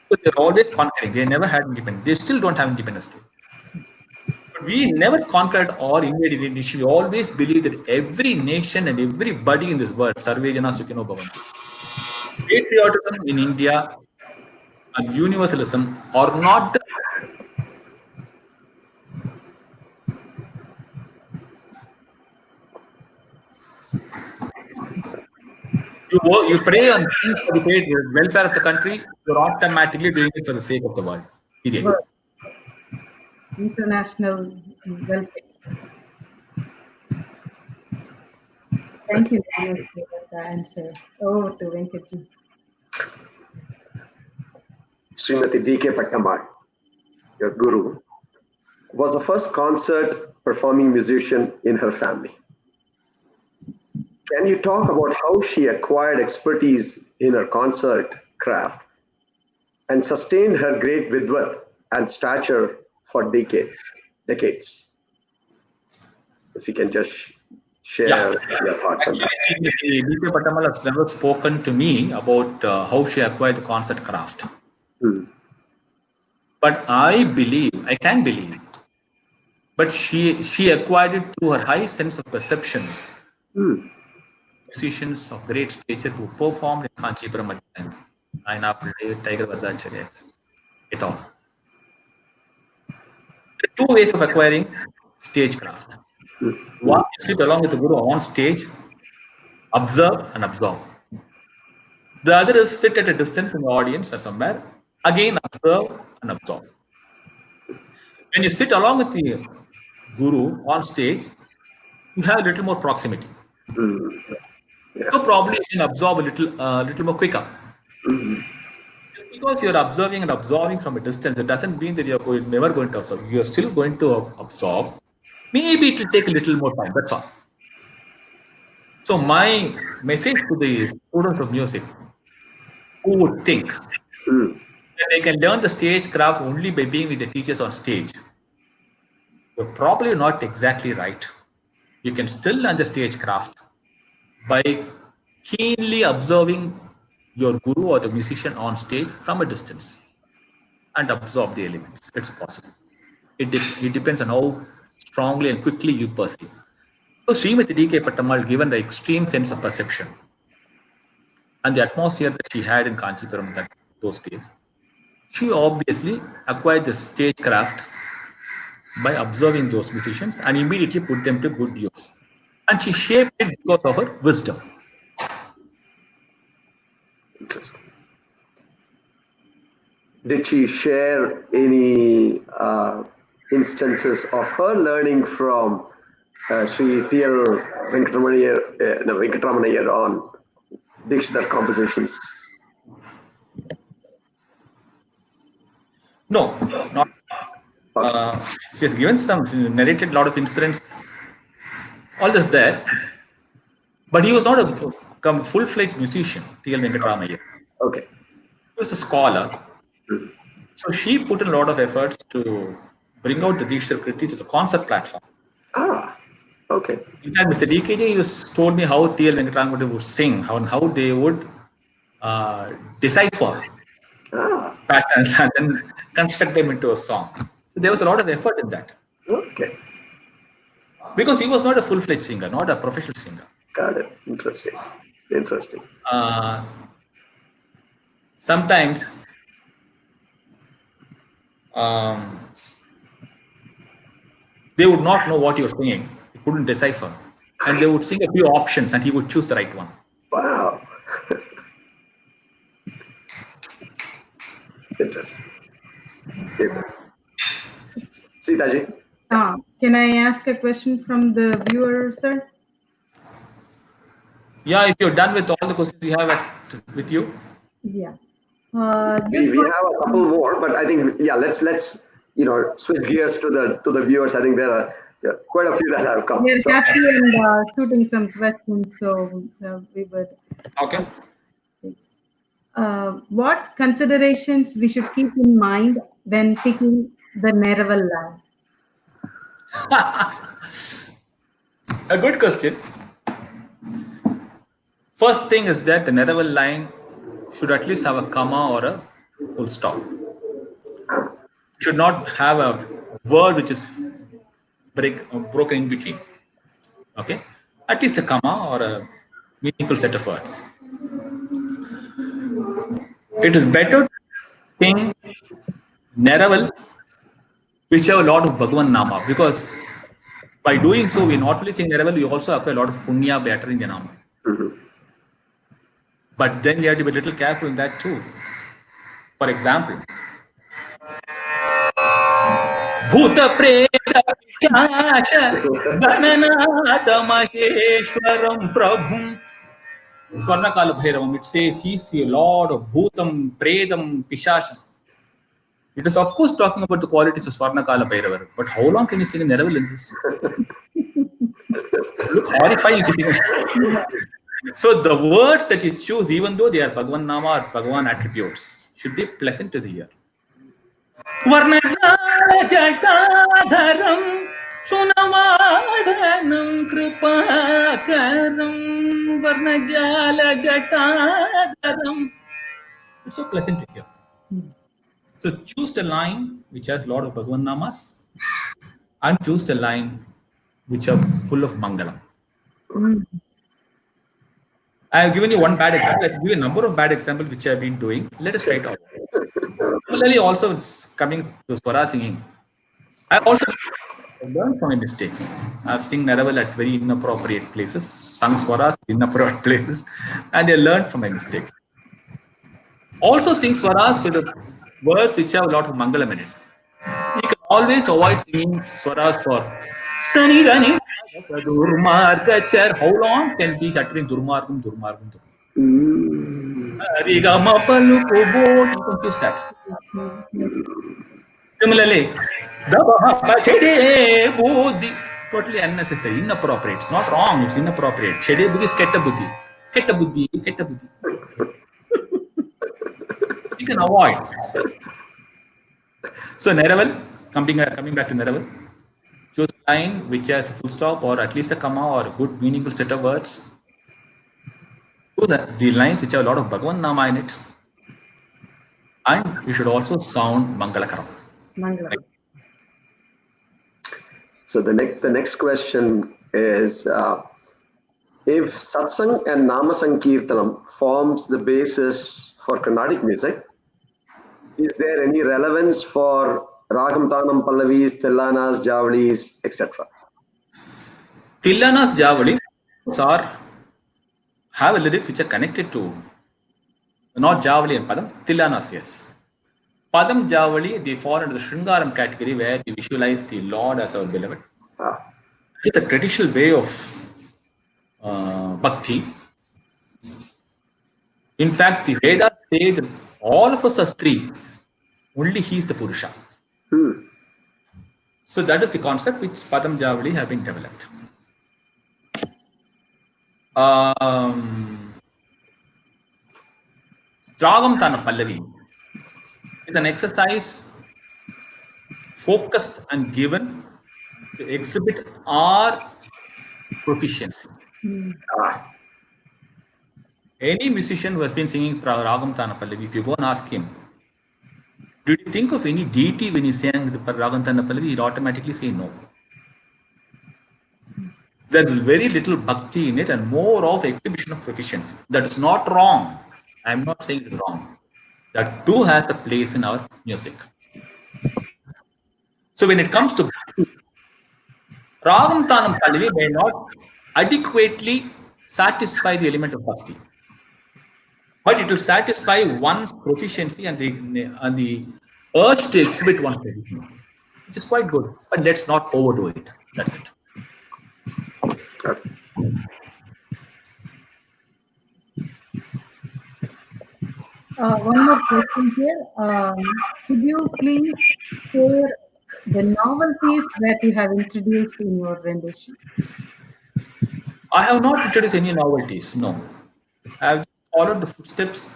So they're always conquering. They never had independence. They still don't have Independence Day. But we never conquered or invaded any nation. We always believe that every nation and everybody in this world, Sarve Jana Sukhino Bhavantu. Patriotism in India and universalism are not the you pray on things for the welfare of the country, you're automatically doing it for the sake of the world. Period. Work. International welfare. Thank you very much for that answer. Over to Venkatji. Srimati D.K. Pattamar. your guru, was the first concert performing musician in her family. Can you talk about how she acquired expertise in her concert craft and sustained her great vidvat and stature for decades? If you can just share your thoughts on that. Actually, DK Patamal has never spoken to me about how she acquired the concert craft. But I can believe, but she acquired it through her high sense of perception. Musicians of great stature who performed in Kanchipuram at the time, Ainapalli, Tiger Vardacharya, et al. There are two ways of acquiring stagecraft. One, you sit along with the guru on stage, observe and absorb. The other is sit at a distance in the audience or somewhere, again observe and absorb. When you sit along with the guru on stage, you have a little more proximity. So probably you can absorb a little more quicker. Just because you're observing and absorbing from a distance, it doesn't mean that you're never going to absorb. You're still going to absorb. Maybe it will take a little more time. That's all. So my message to the students of music who would think that they can learn the stage craft only by being with the teachers on stage, you're probably not exactly right. You can still learn the stage craft by keenly observing your guru or the musician on stage from a distance and absorb the elements. It's possible. It depends on how strongly and quickly you perceive. So Srimati D.K. Patamal, given the extreme sense of perception and the atmosphere that she had in Kanchipuram those days, she obviously acquired the stagecraft by observing those musicians and immediately put them to good use. And she shaped it because of her wisdom. Interesting. Did she share any instances of her learning from Sree T.L. Venkataraman on Dikshidhar compositions? No, not. She has given she narrated a lot of incidents, all this there. But he was not a full-fledged musician, T.L. Venkataraman. Okay. He was a scholar. So she put in a lot of efforts to bring out the Dikshidhar Kriti to the concert platform. Okay. In fact, Mr. DKJ told me how T.L. Venkataraman would sing, how they would decipher patterns and then construct them into a song. So there was a lot of effort in that. Okay. Because he was not a full-fledged singer, not a professional singer. Got it. Interesting. Sometimes they would not know what he was singing. He couldn't decipher. And they would sing a few options and he would choose the right one. Wow. Interesting. Sitaji. Can I ask a question from the viewer, sir? Yeah, if you're done with all the questions you have with you. Yeah. We have a couple more, but I think let's switch gears to the viewers. I think there are quite a few that have come. We are happy and shooting some questions, so we would. Okay. What considerations we should keep in mind when picking the Neraval line? A good question. First thing is that the Neraval line should at least have a comma or a full stop. Should not have a word which is broken in between. Okay? At least a comma or a meaningful set of words. It is better to sing Neraval which have a lot of Bhagavan Nama, because by doing so, we not only sing Neraval, we also acquire a lot of Punya by uttering the Nama. But then we have to be a little careful in that too. For example, Bhuta Preta Pishasha Dhananatha Maheshwaram Prabhum Swarnakala Bhairavam. It says he's the Lord of Bhutam, Predam, Pishasha. It is, of course, talking about the qualities of Swarnakala Bhairavar. But how long can you sing in Neraval in this? Look horrifying. So the words that you choose, even though they are Bhagavan Nama or Bhagavan attributes, should be pleasant to the ear. Varnajala Jatadharam Sunavadhanam Kripakaram Varnajala Jatadharam. It's so pleasant to hear. So choose the line which has a lot of Bhagavan Namas and choose the line which are full of Mangalam. I have given you one bad example. I have given a number of bad examples which I have been doing. Let us try it out. Similarly, also it's coming to Swara singing. I also learned from my mistakes. I have sung Neraval at very inappropriate places, sung Swaras in inappropriate places, and I learned from my mistakes. Also sing Swaras with the words which have a lot of Mangalam in it. You can always avoid singing Swaras for Sani Dani Durmargachar. How long can be uttering Durmargam, Durmargam, Durmargam? Rigama Paluko Boat, you can choose that. Similarly, totally unnecessary, inappropriate. It's not wrong, it's inappropriate. Chede Buddhi is Ketta Buddhi. Ketta Buddhi, Ketta Buddhi. You can avoid. So Neraval, coming back to Neraval, choose a line which has a full stop or at least a comma or a good meaningful set of words. Choose the lines which have a lot of Bhagavan Nama in it. And you should also sound Mangalakaram. So the next question is, if Satsang and Nama Sankirtanam forms the basis for Carnatic music, is there any relevance for Ragam Tanam Pallavis, Tillanas, Javalis, etc.? Tillanas, Javalis have lyrics which are connected to not Javali and Padam, Tillanas, yes. Padam, Javali, they fall into the Shringaram category where we visualize the Lord as our beloved. It's a traditional way of bhakti. In fact, the Vedas say that all of us are Sree, only he is the Purusha. So that is the concept which Padam Javali have been developed. Ragam Tana Pallavi is an exercise focused and given to exhibit our proficiency. Any musician who has been singing Ragam Tana Pallavi, if you go and ask him, did you think of any deity when he sang the Ragam Tana Pallavi? He'll automatically say no. There's very little bhakti in it and more of exhibition of proficiency. That is not wrong. I'm not saying it's wrong. That too has a place in our music. So when it comes to Ragam Tanam Pallavi may not adequately satisfy the element of bhakti, but it will satisfy one's proficiency and the urge to exhibit one's proficiency, which is quite good. But let's not overdo it. That's it. One more question here. Could you please share the novelties that you have introduced in your rendition? I have not introduced any novelties, no. I have followed the footsteps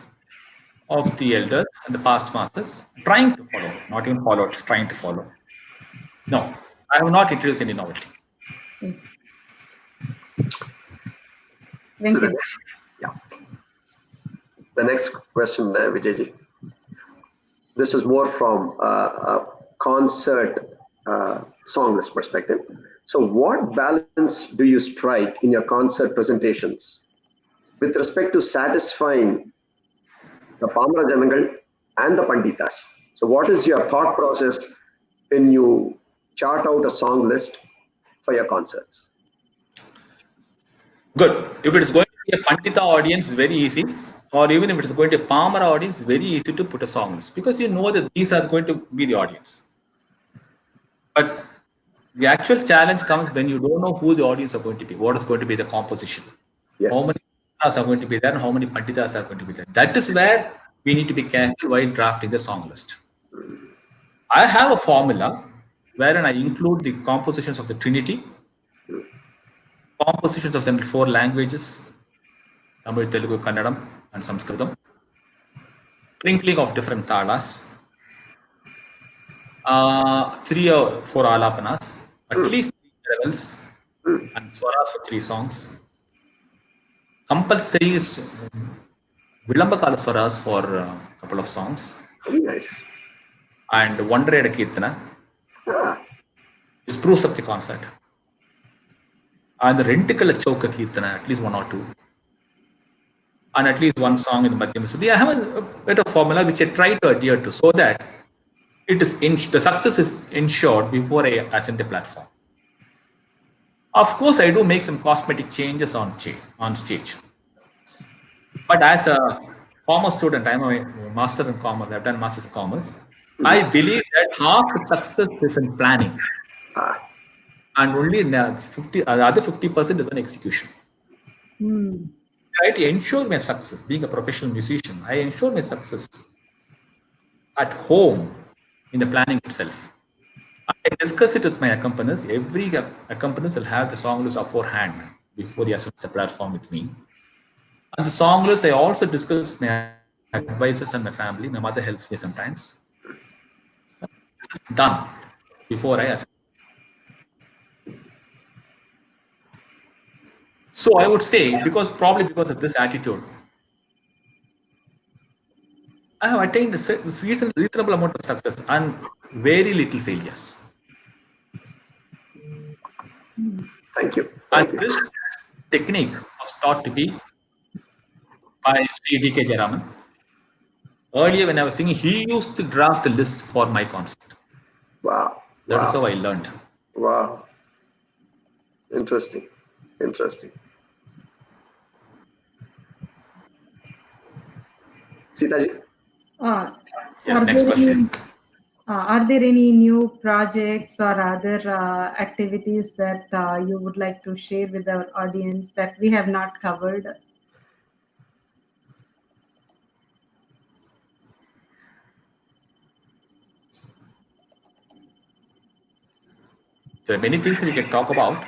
of the elders and the past masters, trying to follow, not even followed, trying to follow. No, I have not introduced any novelty. Thank you. The next question, Vijay. This is more from a concert song list perspective. So what balance do you strike in your concert presentations with respect to satisfying the Pamara Janangal and the Panditas? So what is your thought process when you chart out a song list for your concerts? Good. If it is going to be a Pandita audience, very easy. Or even if it is going to be a Pamara audience, very easy to put a song list because you know that these are going to be the audience. But the actual challenge comes when you don't know who the audience are going to be, what is going to be the composition, how many Panditas are going to be there, and how many Panditas are going to be there. That is where we need to be careful while drafting the song list. I have a formula wherein I include the compositions of the Trinity, compositions of the 4 languages, Tamil, Telugu, Kannadam, and Sanskritam, sprinkling of different talas, 3 or 4 alapanas, at least 3 levels, and swaras for 3 songs. Compulsory is Vilambakala swaras for a couple of songs, Very nice. and Wandareda Kirtana. This proves up the concept. And the Rentikala Choka Kirtana, at least 1 or 2. And at least 1 song in the Madhyama Sudhi. I have a better formula which I try to adhere to so that it is the success is ensured before I ascend the platform. Of course, I do make some cosmetic changes on stage. But as a former student, I'm a master in commerce. I've done master's in commerce. I believe that half the success is in planning, and only the other 50% is on execution. Try to ensure my success. Being a professional musician, I ensure my success at home in the planning itself. I discuss it with my accompanies. Every accompanies will have the song list beforehand before he ascends the platform with me. And the song list, I also discuss with my advisors and my family. My mother helps me sometimes. It's done before I ascend. So I would say, probably because of this attitude, I have attained a reasonable amount of success and very little failures. Thank you. And this technique was taught to me by Sree D.K. Jayaraman. Earlier, when I was singing, he used to draft the list for my concert. Wow. That is how I learned. Wow. Interesting. Sita ji? Yes, next question. Are there any new projects or other activities that you would like to share with our audience that we have not covered? There are many things we can talk about.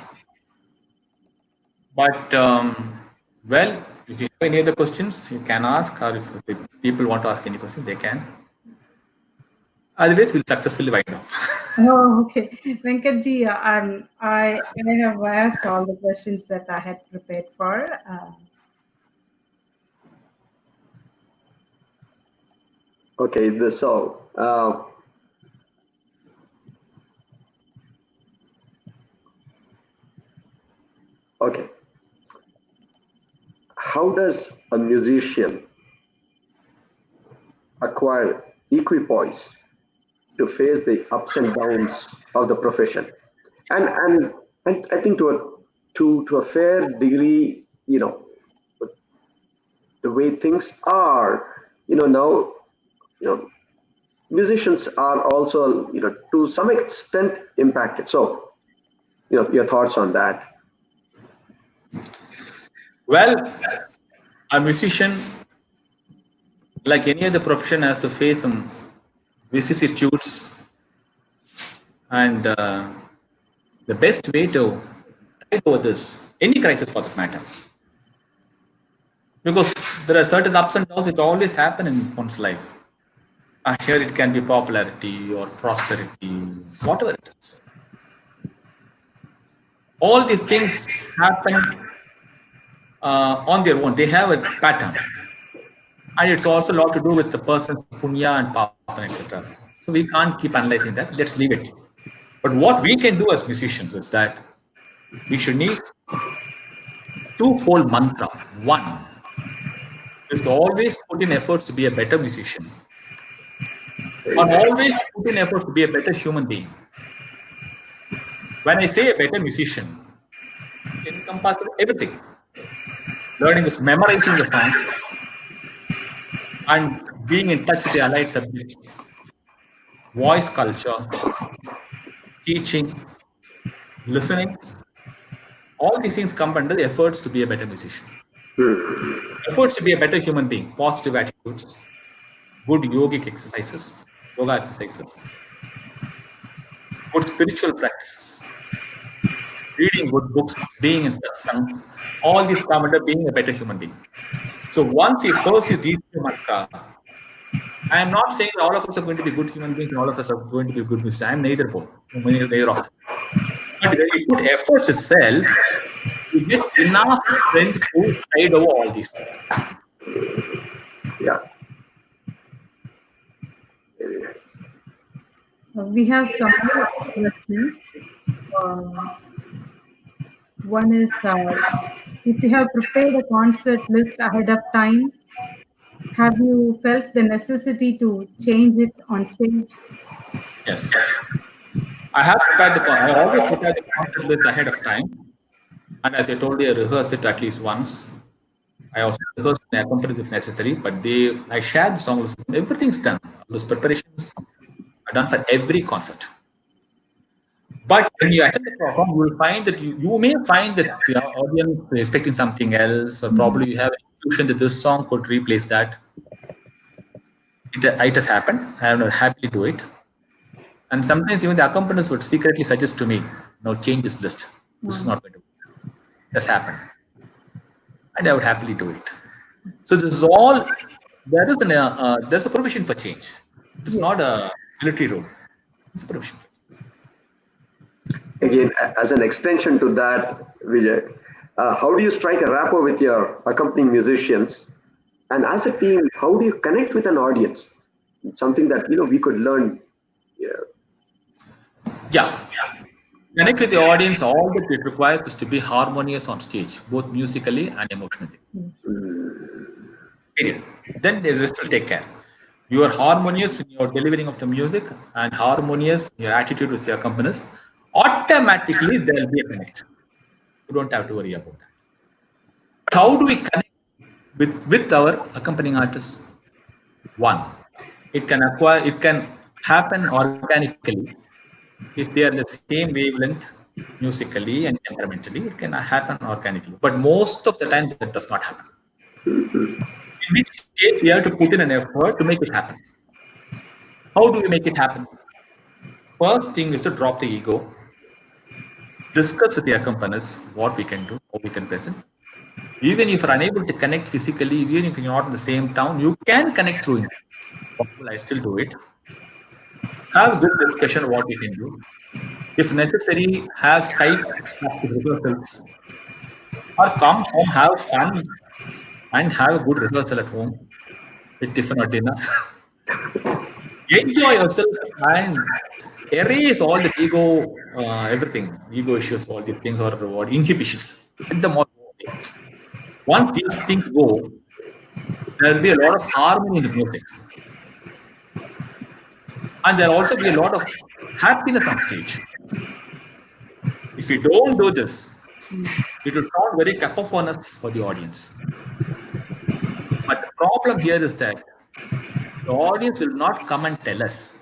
But, well, if you have any other questions, you can ask, or if the people want to ask any question, they can. Otherwise, we'll successfully wind off. Oh, okay. Venkatji, I have asked all the questions that I had prepared for. Okay, okay. How does a musician acquire equipoise to face the ups and downs of the profession? And I think to a fair degree, the way things are, now, musicians are also, to some extent impacted. So, your thoughts on that? Well, a musician, like any other profession, has to face some vicissitudes, and the best way to tide over this, any crisis for that matter, because there are certain ups and downs that always happen in one's life. Here it can be popularity or prosperity, whatever it is. All these things happen on their own. They have a pattern. And it's also a lot to do with the person's punya and papa, etc. So we can't keep analyzing that. Let's leave it. But what we can do as musicians is that we should need twofold mantra. One is to always put in efforts to be a better musician, and always put in efforts to be a better human being. When I say a better musician, it encompasses everything. Learning is memorizing the song and being in touch with the allied subjects, voice culture, teaching, listening. All these things come under the efforts to be a better musician. Efforts to be a better human being, positive attitudes, good yogic exercises, yoga exercises, good spiritual practices, reading good books, being in satsang, all these come under being a better human being. So once you pursue these two mantras, I am not saying that all of us are going to be good human beings and all of us are going to be good Muslims. I am neither both, neither of them. But when you put efforts itself, you get enough strength to tide over all these things. Yeah. Very nice. We have some more questions. One is if you have prepared a concert list ahead of time, have you felt the necessity to change it on stage? Yes. I always prepare the concert list ahead of time. And as I told you, I rehearse it at least once. I also rehearse my accompanist if necessary, but I share the song list. Everything's done. Those preparations are done for every concert. But when you attend the program, you will find that you may find that the audience is expecting something else, or probably you have an intuition that this song could replace that. It has happened. I will happily do it. And sometimes even the accompanist would secretly suggest to me, "No, change this list. This is not going to work." That's happened. And I would happily do it. So this is all, there's a provision for change. It's not a military rule. It's a provision for change. Again, as an extension to that, Vijay, how do you strike a rapport with your accompanying musicians? And as a team, how do you connect with an audience? It's something that we could learn. Yeah. Connect with the audience. All that it requires is to be harmonious on stage, both musically and emotionally. Period. Then the rest will take care. You are harmonious in your delivering of the music and harmonious in your attitude with your accompanist. Automatically, there will be a connect. You don't have to worry about that. But how do we connect with our accompanying artists? One, it can happen organically if they are the same wavelength musically and temperamentally. It can happen organically, but most of the time that does not happen. In which case, we have to put in an effort to make it happen. How do we make it happen? First thing is to drop the ego, discuss with the accompanist what we can do, how we can present. Even if you're unable to connect physically, even if you're not in the same town, you can connect through it. I still do it. Have good discussion what we can do. If necessary, have Skype rehearsals. Or come home, have fun, and have a good rehearsal at home with tiffin or dinner. Enjoy yourself and erase all the ego, everything, ego issues, all these things, or what inhibitions. Let them all go away. Once these things go, there will be a lot of harmony in the music. And there will also be a lot of happiness on stage. If you don't do this, it will sound very cacophonous for the audience. But the problem here is that the audience will not come and tell us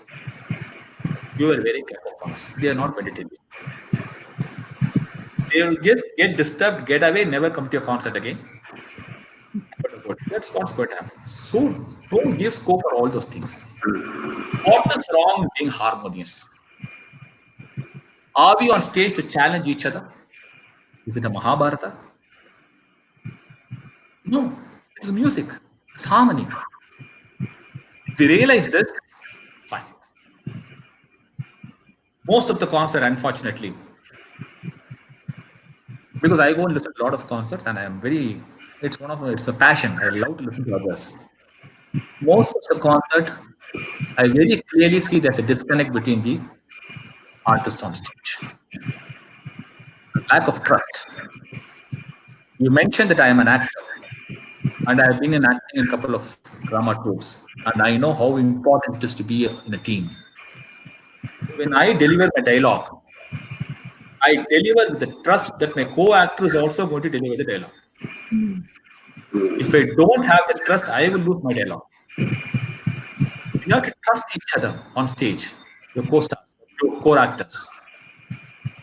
you were very cacophonous. They are not going to tell you. They will just get disturbed, get away, never come to your concert again. That's what's going to happen. So don't give scope for all those things. What is wrong with being harmonious? Are we on stage to challenge each other? Is it a Mahabharata? No, it's music. It's harmony. If we realize this, fine. Most of the concert, unfortunately, because I go and listen to a lot of concerts, and I am it's a passion. I love to listen to others. Most of the concert, I very clearly see there's a disconnect between the artist on stage. Lack of trust. You mentioned that I am an actor, and I've been in acting in a couple of drama troupes, and I know how important it is to be in a team. When I deliver my dialogue, I deliver with the trust that my co-actor is also going to deliver the dialogue. If I don't have the trust, I will lose my dialogue. You have to trust each other on stage, your co-stars, your co-actors.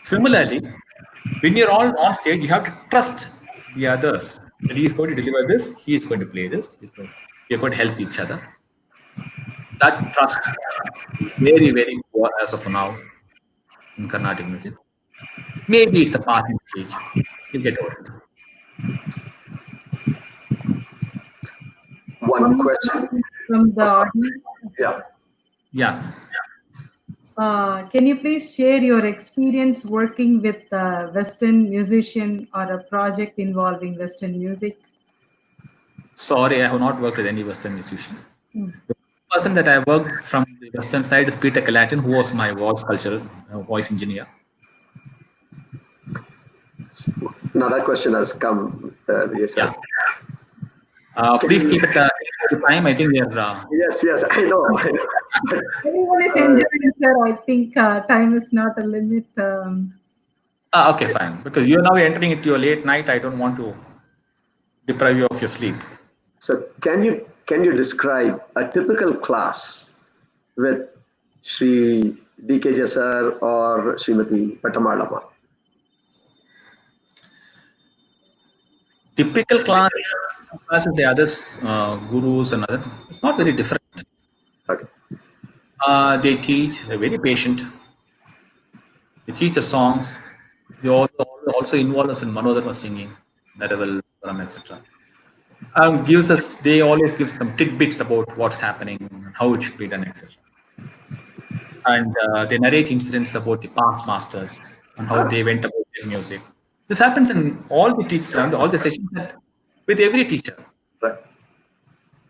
Similarly, when you're all on stage, you have to trust the others. That he is going to deliver this, he is going to play this, you're going to help each other. That trust is very, very poor as of now. in Carnatic music. Maybe it's a passing stage. You'll get over it. One question. from the audience. Yeah. Yeah. Can you please share your experience working with a Western musician or a project involving Western music? Sorry, I have not worked with any Western musician. The person that I worked from the Western side is Peter Calatin, who was my voice cultural voice engineer. Now that question has come. Yes, sir. Yeah. Please keep it time. I think we are. Yes, I know. Everyone is enjoying, sir. I think time is not a limit. Okay, fine. Because you are now entering into your late night. I don't want to deprive you of your sleep. So can you describe a typical class with Sri DK sir or Srimati Patamalama? Typical class with the others, gurus and other, it's not very different. Okay. They teach, they're very patient. They teach the songs. They also involve us in Manodharma singing, Naraval, etc. They always give some tidbits about what's happening, how it should be done, etc. And they narrate incidents about the past masters and how they went about their music. This happens in all the sessions with every teacher. Right.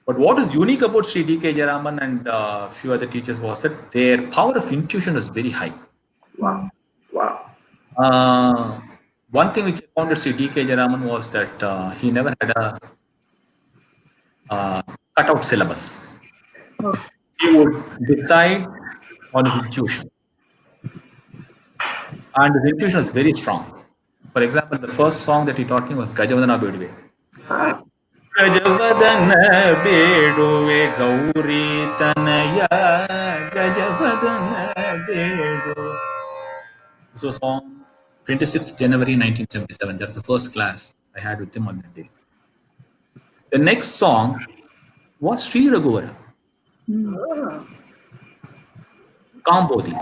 But what is unique about Sri D.K. Jayaraman and few other teachers was that their power of intuition was very high. Wow. One thing which I found with Sri D.K. Jayaraman was that he never had a cut-out syllabus. He would decide on his intuition. And his intuition was very strong. For example, the first song that he taught me was Gajavadana Beduve. Gajavadana Beduve Gauri Tanaya Gajavadana Bedu. This was on 26th January 1977. That's the first class I had with him on that day. The next song was Sri Raghuvara. Kambodhi.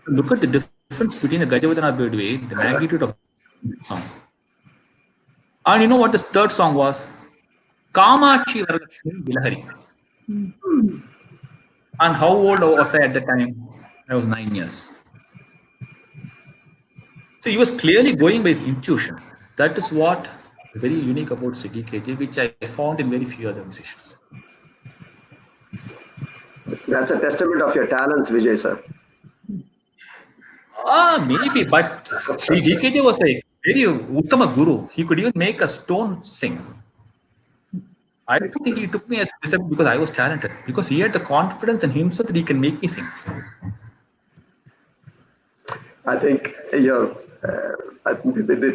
Look at the difference between the Gajavadana Beduve, the magnitude of the song. And you know what the third song was? Kamachi Varalakshmi Bilahari. And how old was I at the time? I was 9 years. So he was clearly going by his intuition. That is what is very unique about CDKJ, which I found in very few other musicians. That's a testament of your talents, Vijay sir. Maybe, but Sri DKJ was a very Uttama guru. He could even make a stone sing. I don't think he took me as disciple because I was talented, because he had the confidence in himself that he can make me sing. I think the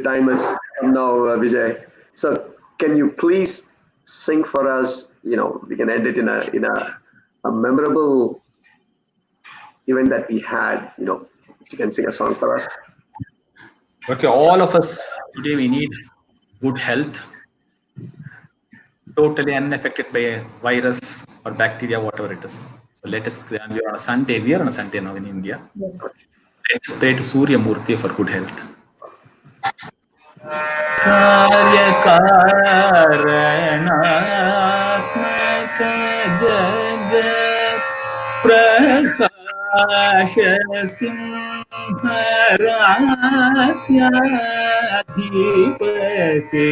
time has come now, Vijay. So can you please sing for us? You know, we can end it in a memorable event that we had. You know, you can sing a song for us. Okay, all of us today, we need good health, totally unaffected by a virus or bacteria, whatever it is. So let us pray. We are on a Sunday. We are on a Sunday now in India. Let's pray to Surya Murti for good health. Karyakaranaatmaka jagat prakasha simharasya adhipate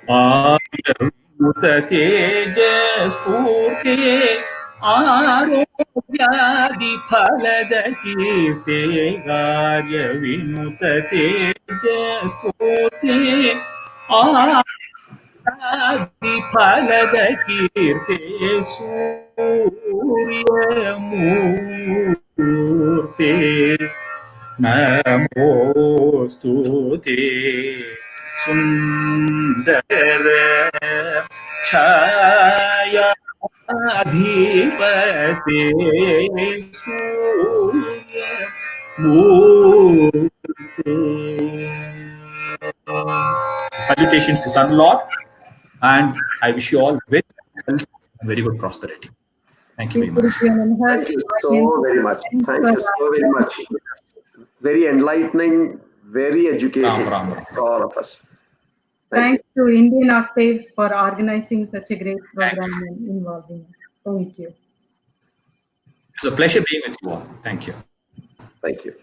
Ayurveda tejaspurte Arogyadi phalada kirte Garya vinuta tejaspurte Arogyadi phalada kirte Surya Murte Namostute Sundara Chaya Adhipate Surya Murte. Salutations to Sun Lord, and I wish you all very good health and very good prosperity. Thank you very much. Thank you so very much. Thank you so very much. very enlightening, very educating Ram, Ram. for all of us. Thanks to Indian Octaves for organizing such a great program and involving us. Thank you. It's a pleasure being with you all. Thank you. Thank you.